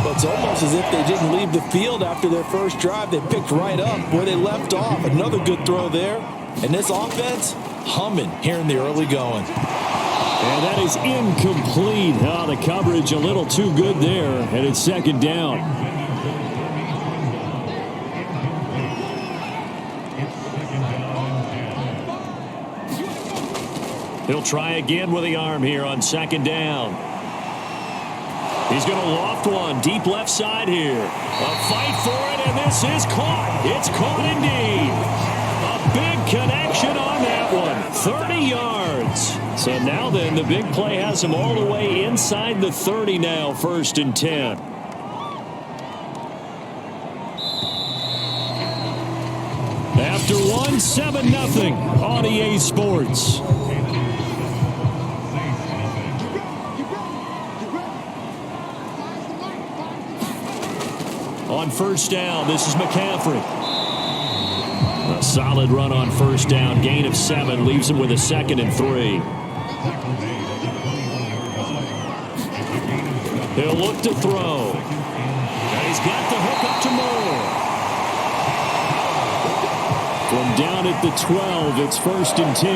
Well, it's almost as if they didn't leave the field after their first drive. They picked right up where they left off. Another good throw there. And this offense, humming here in the early going. And that is incomplete. Oh, the coverage a little too good there. And it's second down. He'll try again with the arm here on second down. He's going to loft one deep left side here. A fight for it, and this is caught. It's caught indeed. A big connection on that one. 30 yards. So now then, the big play has him all the way inside the 30 now, first and 10. After one, 7-0 on EA Sports. On first down, this is McCaffrey. A solid run on first down. Gain of 7 leaves him with a 2nd and 3. He'll look to throw. And he's got the hook up to Moore. From down at the 12, it's first and 10.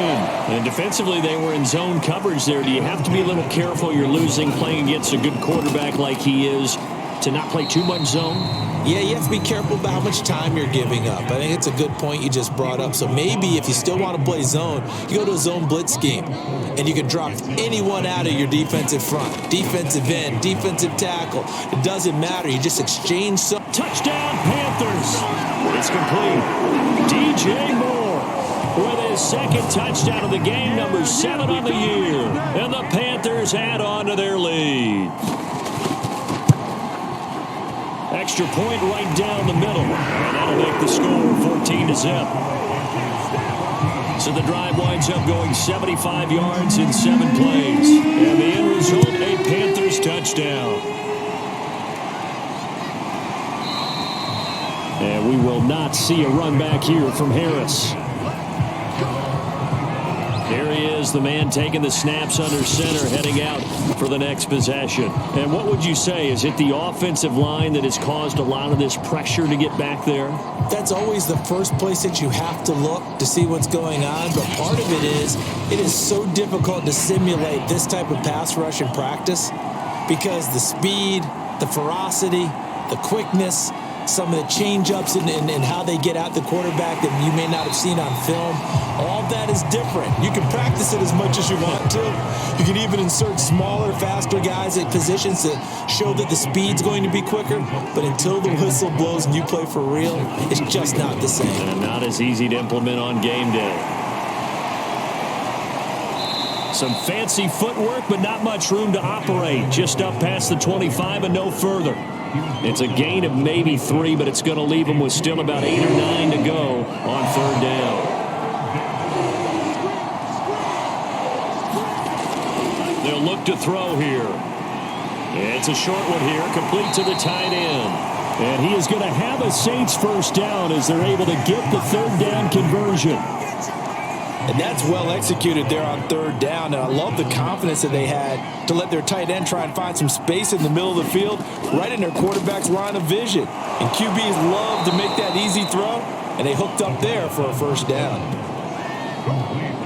And defensively, they were in zone coverage there. Do you have to be a little careful? You're losing, playing against a good quarterback like he is, to not play too much zone? Yeah, you have to be careful about how much time you're giving up. I think it's a good point you just brought up. So maybe if you still want to play zone, you go to a zone blitz scheme, and you can drop anyone out of your defensive front, defensive end, defensive tackle. It doesn't matter. You just exchange some. Touchdown, Panthers. It's complete. DJ Moore with his 2nd touchdown of the game, number 7 on the year. And the Panthers add on to their lead. Extra point right down the middle. And that'll make the score 14-0. So the drive winds up going 75 yards in 7 plays. And the end result, a Panthers touchdown. And we will not see a run back here from Harris. There he is, the man taking the snaps under center, heading out for the next possession. And what would you say? Is it the offensive line that has caused a lot of this pressure to get back there? That's always the first place that you have to look to see what's going on. But part of it is so difficult to simulate this type of pass rush in practice because the speed, the ferocity, the quickness, some of the change-ups and how they get out the quarterback that you may not have seen on film. All that is different. You can practice it as much as you want to. You can even insert smaller, faster guys at positions to show that the speed's going to be quicker. But until the whistle blows and you play for real, it's just not the same. And not as easy to implement on game day. Some fancy footwork, but not much room to operate. Just up past the 25 and no further. It's a gain of maybe 3, but it's going to leave them with still about 8 or 9 to go on 3rd down. They'll look to throw here. It's a short one here, complete to the tight end. And he is going to have a Saints first down as they're able to get the 3rd down conversion. And that's well executed there on 3rd down. And I love the confidence that they had to let their tight end try and find some space in the middle of the field, right in their quarterback's line of vision. And QBs love to make that easy throw, and they hooked up there for a first down.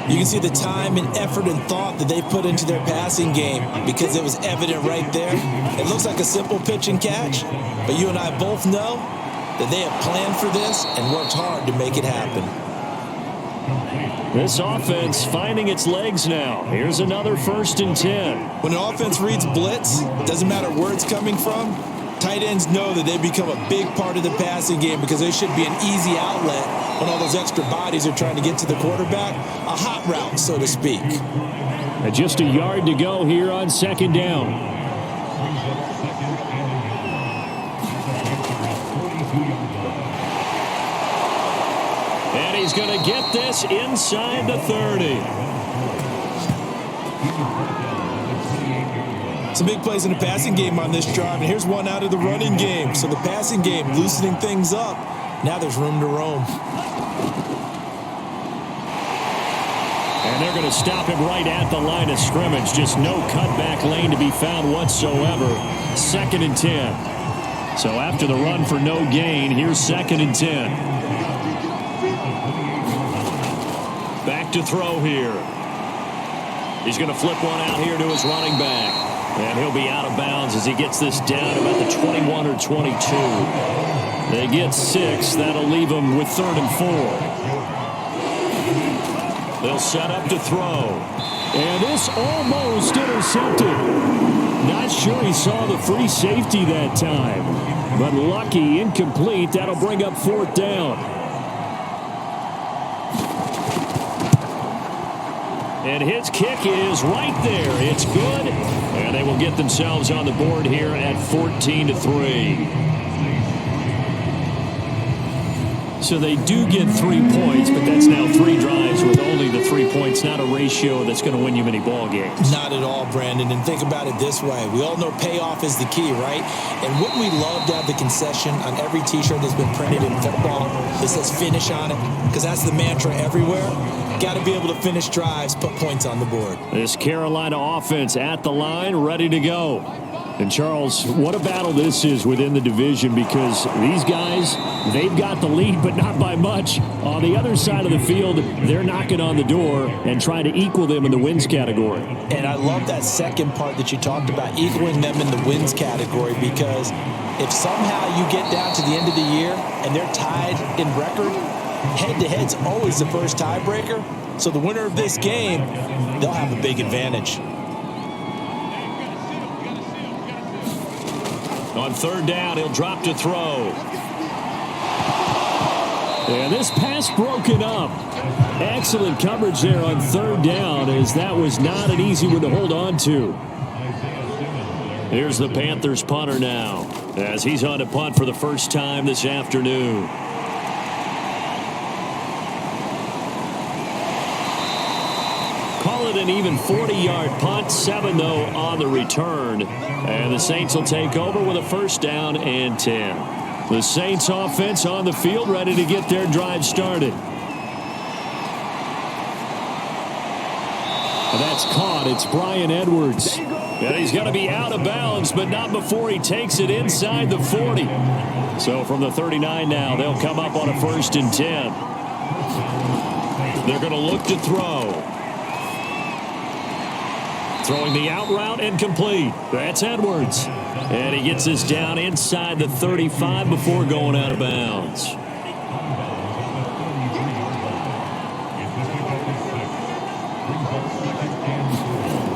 You can see the time and effort and thought that they put into their passing game because it was evident right there. It looks like a simple pitch and catch, but you and I both know that they have planned for this and worked hard to make it happen. This offense finding its legs now. Here's another 1st and 10. When an offense reads blitz, doesn't matter where it's coming from, tight ends know that they become a big part of the passing game because they should be an easy outlet when all those extra bodies are trying to get to the quarterback. A hot route, so to speak. And just a yard to go here on 2nd down. And he's going to get this inside the 30. Some big plays in the passing game on this drive, and here's one out of the running game. So the passing game loosening things up. Now there's room to roam. And they're going to stop him right at the line of scrimmage. Just no cutback lane to be found whatsoever. 2nd and 10. So after the run for no gain, here's 2nd and 10. Back to throw here. He's going to flip one out here to his running back. And he'll be out of bounds as he gets this down about the 21 or 22. They get 6. That'll leave them with 3rd and 4. They'll set up to throw. And this almost intercepted. Not sure he saw the free safety that time. But lucky, incomplete. That'll bring up 4th down. And his kick is right there. It's good. And they will get themselves on the board here at 14-3. So they do get 3 points, but that's now 3 drives with only the 3 points. Not a ratio that's going to win you many ball games. Not at all, Brandon. And think about it this way. We all know payoff is the key, right? And wouldn't we love to have the concession on every T-shirt that's been printed in football that says finish on it? Because that's the mantra everywhere. Got to be able to finish drives, put points on the board. This Carolina offense at the line, ready to go. And, Charles, what a battle this is within the division because these guys, they've got the lead, but not by much. On the other side of the field, they're knocking on the door and trying to equal them in the wins category. And I love that second part that you talked about, equaling them in the wins category, because if somehow you get down to the end of the year and they're tied in record, head-to-head's always the first tiebreaker. So the winner of this game, they'll have a big advantage. On 3rd down, he'll drop to throw. And this pass broken up. Excellent coverage there on 3rd down, as that was not an easy one to hold on to. Here's the Panthers punter now, as he's on to punt for the first time this afternoon. with an even 40-yard punt, 7, though, on the return. And the Saints will take over with a first down and 10. The Saints offense on the field, ready to get their drive started. And that's caught. It's Bryan Edwards. And he's going to be out of bounds, but not before he takes it inside the 40. So from the 39 now, they'll come up on a first and 10. They're going to look to throw. Throwing the out route incomplete. That's Edwards. And he gets this down inside the 35 before going out of bounds.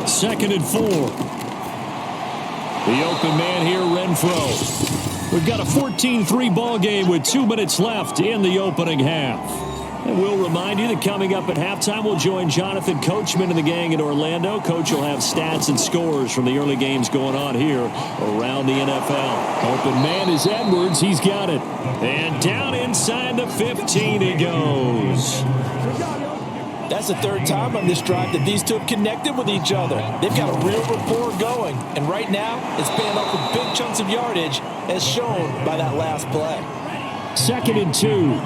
Second and 4. The open man here, Renfro. We've got a 14-3 ball game with 2 minutes left in the opening half. And we'll remind you that coming up at halftime, we'll join Jonathan Coachman and the gang in Orlando. Coach will have stats and scores from the early games going on here around the NFL. Open man is Edwards. He's got it. And down inside the 15 he goes. That's the third time on this drive that these two have connected with each other. They've got a real rapport going. And right now, it's paying off with big chunks of yardage, as shown by that last play. Second and 2.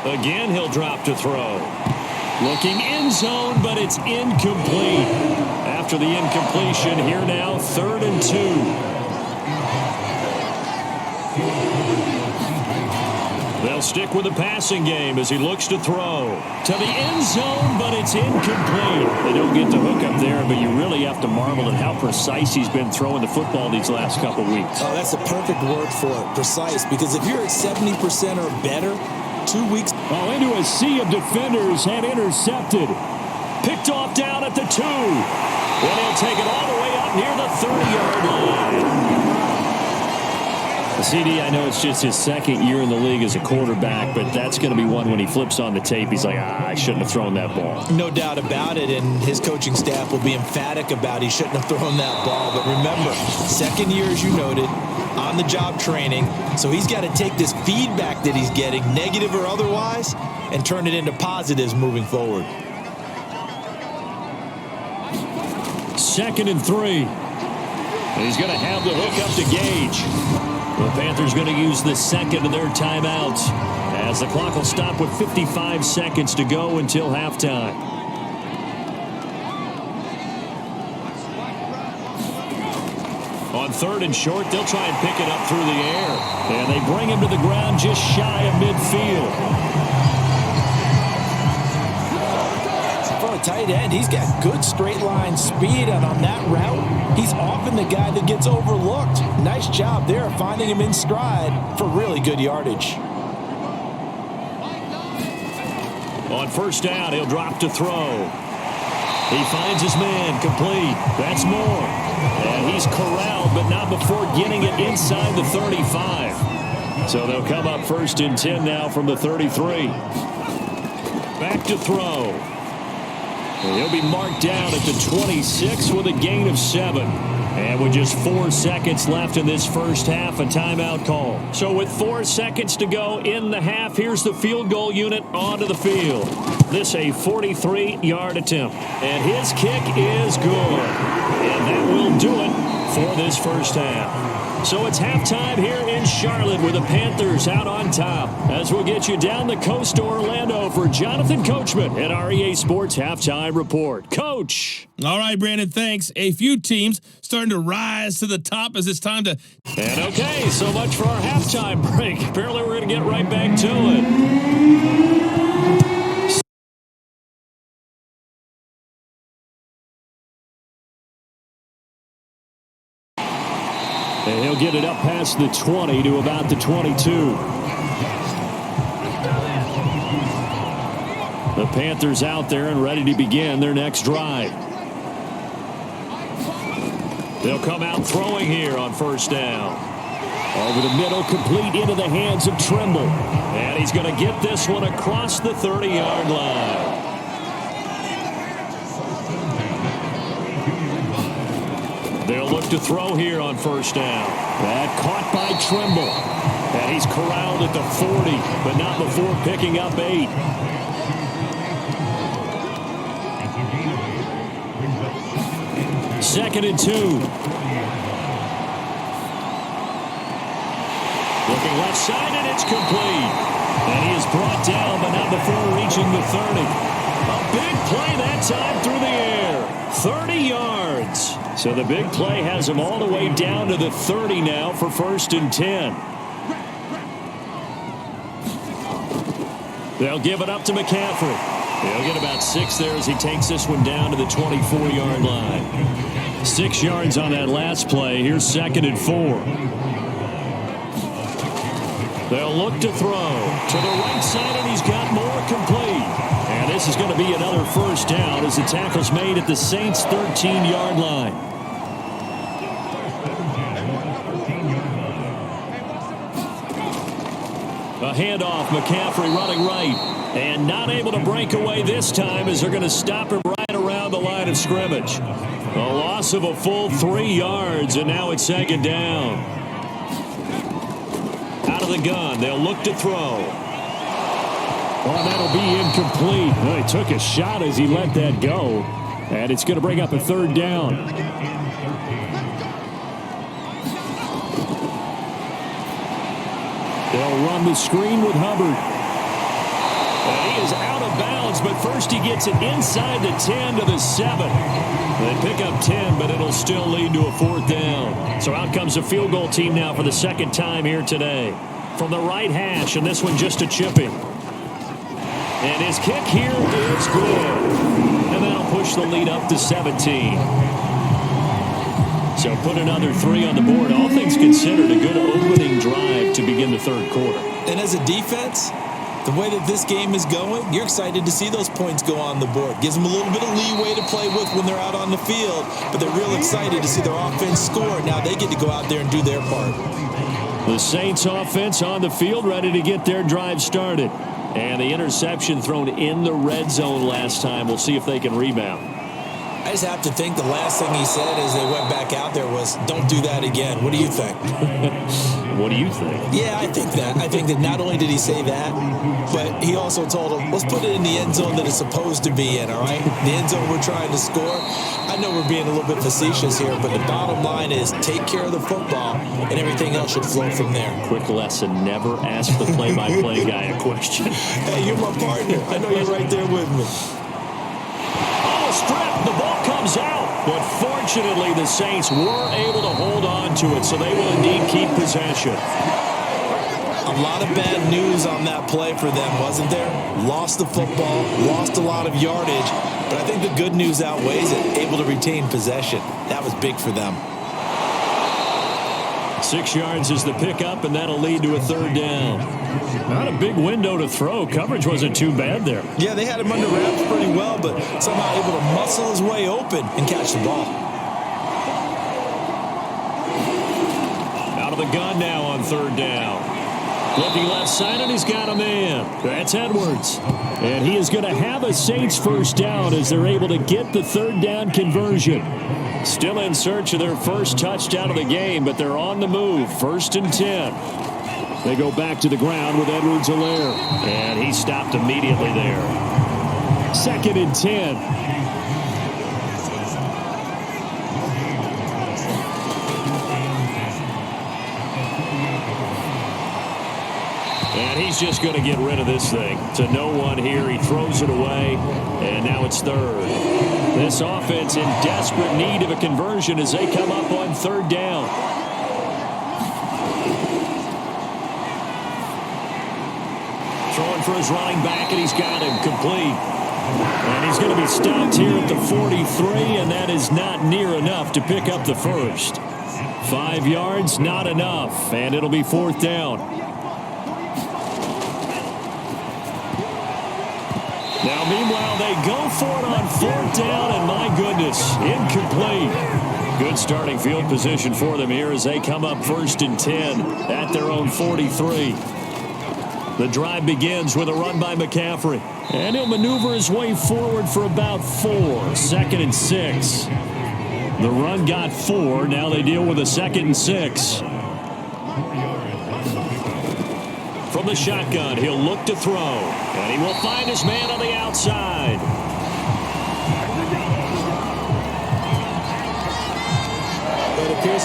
Again, he'll drop to throw. Looking end zone, but it's incomplete. After the incompletion, here now, 3rd and 2. They'll stick with the passing game as he looks to throw. To the end zone, but it's incomplete. They don't get the hook up there, but you really have to marvel at how precise he's been throwing the football these last couple weeks. Oh, that's the perfect word for it, precise. Because if you're at 70% or better, 2 weeks. Oh, into a sea of defenders and intercepted. Picked off down at the 2. And he'll take it all the way up near the 30-yard line. CD, I know it's just his second year in the league as a quarterback, but that's going to be one when he flips on the tape. He's like, I shouldn't have thrown that ball. No doubt about it, and his coaching staff will be emphatic about he shouldn't have thrown that ball. But remember, second year, as you noted, on-the-job training, so he's got to take this feedback that he's getting, negative or otherwise, and turn it into positives moving forward. 2nd and 3. And he's going to have the hook up to Gage. The Panthers going to use the second of their timeouts as the clock will stop with 55 seconds to go until halftime. On 3rd and short, they'll try and pick it up through the air. And they bring him to the ground just shy of midfield. For a tight end, he's got good straight line speed, and on that route, he's often the guy that gets overlooked. Nice job there finding him in stride for really good yardage. On 1st down, he'll drop to throw. He finds his man, complete. That's Moore. And he's corralled, but not before getting it inside the 35. So they'll come up 1st and 10 now from the 33. Back to throw. And he'll be marked down at the 26 with a gain of 7. And with just 4 seconds left in this first half, a timeout call. So with 4 seconds to go in the half, here's the field goal unit onto the field. This a 43-yard attempt. And his kick is good. And that will do it for this first half. So it's halftime here in Charlotte with the Panthers out on top. As we'll get you down the coast to Orlando for Jonathan Coachman at our EA Sports Halftime Report. Coach. All right, Brandon, thanks. A few teams starting to rise to the top as it's time to... And okay, so much for our halftime break. Apparently we're going to get right back to it. And he'll get it up past the 20 to about the 22. The Panthers out there and ready to begin their next drive. They'll come out throwing here on 1st down. Over the middle, complete into the hands of Trimble. And he's going to get this one across the 30-yard line. They'll look to throw here on 1st down. That caught by Trimble. And he's corralled at the 40, but not before picking up 8. 2nd and 2. Looking left side, and it's complete. And he is brought down, but not before reaching the 30. A big play that time through the air. 30 yards. So the big play has him all the way down to the 30 now for 1st and 10. They'll give it up to McCaffrey. He'll get about 6 there as he takes this one down to the 24-yard line. 6 yards on that last play. Here's 2nd and 4. They'll look to throw to the right side, and he's got more complete. And this is going to be another 1st down as the tackle's made at the Saints' 13-yard line. A handoff, McCaffrey running right, and not able to break away this time as they're going to stop him right around the line of scrimmage. A loss of a full 3 yards, and now it's 2nd down. Out of the gun, they'll look to throw. Oh, that'll be incomplete. Well, he took a shot as he let that go, and it's going to bring up a 3rd down. They'll run the screen with Hubbard. And he is out of bounds, but first he gets it inside the 10 to the 7. They pick up 10, but it'll still lead to a 4th down. So out comes the field goal team now for the 2nd time here today. From the right hash, and this one just a chipping. And his kick here is good. And that'll push the lead up to 17. So put another 3 on the board. All things considered, a good opening drive to begin the 3rd quarter. And as a defense, the way that this game is going, you're excited to see those points go on the board. Gives them a little bit of leeway to play with when they're out on the field, but they're real excited to see their offense score. Now they get to go out there and do their part. The Saints offense on the field, ready to get their drive started. And the interception thrown in the red zone last time. We'll see if they can rebound. I just have to think the last thing he said as they went back out there was, don't do that again. What do you think? What do you think? Yeah, I think that. I think that not only did he say that, but he also told them, let's put it in the end zone that it's supposed to be in, all right? The end zone we're trying to score. I know we're being a little bit facetious here, but the bottom line is take care of the football, and everything else should flow from there. Quick lesson, never ask the play-by-play guy a question. Hey, you're my partner. I know you're right there with me. Strip, the ball comes out, but fortunately the Saints were able to hold on to it, so they will indeed keep possession. A lot of bad news on that play for them, wasn't there? Lost the football, lost a lot of yardage, but I think the good news outweighs it. Able to retain possession. That was big for them. 6 yards is the pickup, and that'll lead to a 3rd down. Not a big window to throw. Coverage wasn't too bad there. Yeah, they had him under wraps pretty well, but somehow able to muscle his way open and catch the ball. Out of the gun now on 3rd down. Looking left side, and he's got a man. That's Edwards. And he is going to have a Saints 1st down as they're able to get the 3rd down conversion. Still in search of their first touchdown of the game, but they're on the move. 1st and 10. They go back to the ground with Edwards-Helaire. And he stopped immediately there. 2nd and 10. And he's just going to get rid of this thing. To no one here. He throws it away. And now it's 3rd. This offense in desperate need of a conversion as they come up on 3rd down. Throwing for his running back, and he's got him complete. And he's going to be stopped here at the 43, and that is not near enough to pick up the 1st. 5 yards, not enough, and it'll be 4th down. Now, meanwhile, they go for it on 4th down, and my goodness, incomplete. Good starting field position for them here as they come up 1st and 10 at their own 43. The drive begins with a run by McCaffrey. And he'll maneuver his way forward for about 4. 2nd and 6. The run got 4. Now they deal with a 2nd and 6. From the shotgun, he'll look to throw. And he will find his man on the outside.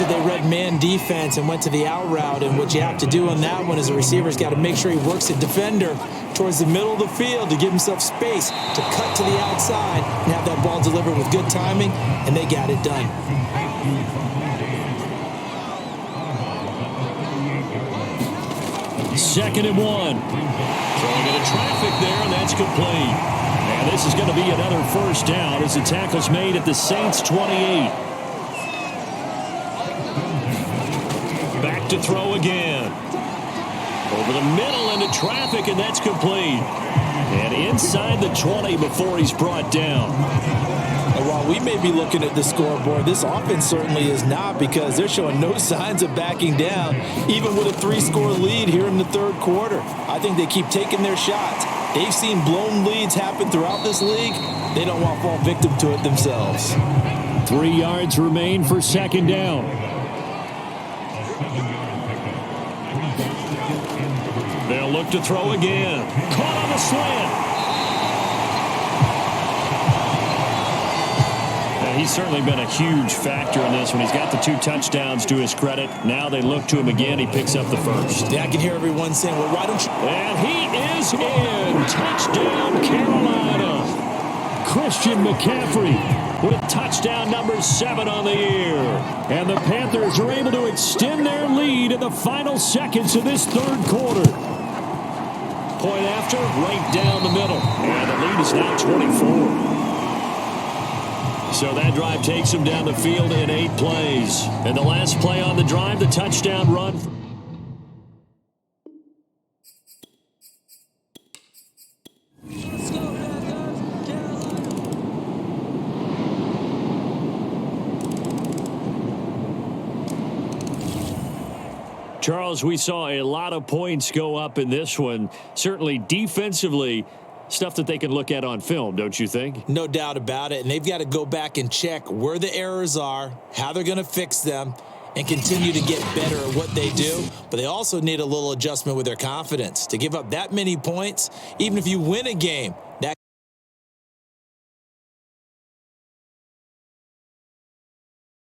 that they read man defense and went to the out route, and what you have to do on that one is the receiver's got to make sure he works the defender towards the middle of the field to give himself space to cut to the outside and have that ball delivered with good timing, and they got it done. Second and 1. Throwing into traffic there, and that's complete. And this is going to be another first down as the tackle's made at the Saints' 28. Back to throw again. Over the middle into traffic, and that's complete. And inside the 20 before he's brought down. And while we may be looking at the scoreboard, this offense certainly is not, because they're showing no signs of backing down, even with a 3-score lead here in the third quarter. I think they keep taking their shots. They've seen blown leads happen throughout this league. They don't want to fall victim to it themselves. 3 yards remain for second down. They'll look to throw again. Caught on the slant. He's certainly been a huge factor in this one. He's got the 2 touchdowns to his credit. Now they look to him again. He picks up the first. Yeah, I can hear everyone saying, well, why don't you... And he is in. Touchdown, Carolina. Christian McCaffrey with touchdown number 7 on the year. And the Panthers are able to extend their lead in the final seconds of this third quarter. Point after, right down the middle. And the lead is now 24. So that drive takes him down the field in 8 plays. And the last play on the drive, the touchdown run. Charles, we saw a lot of points go up in this one. Certainly defensively, stuff that they can look at on film, don't you think? No doubt about it. And they've got to go back and check where the errors are, how they're going to fix them, and continue to get better at what they do. But they also need a little adjustment with their confidence. To give up that many points, even if you win a game,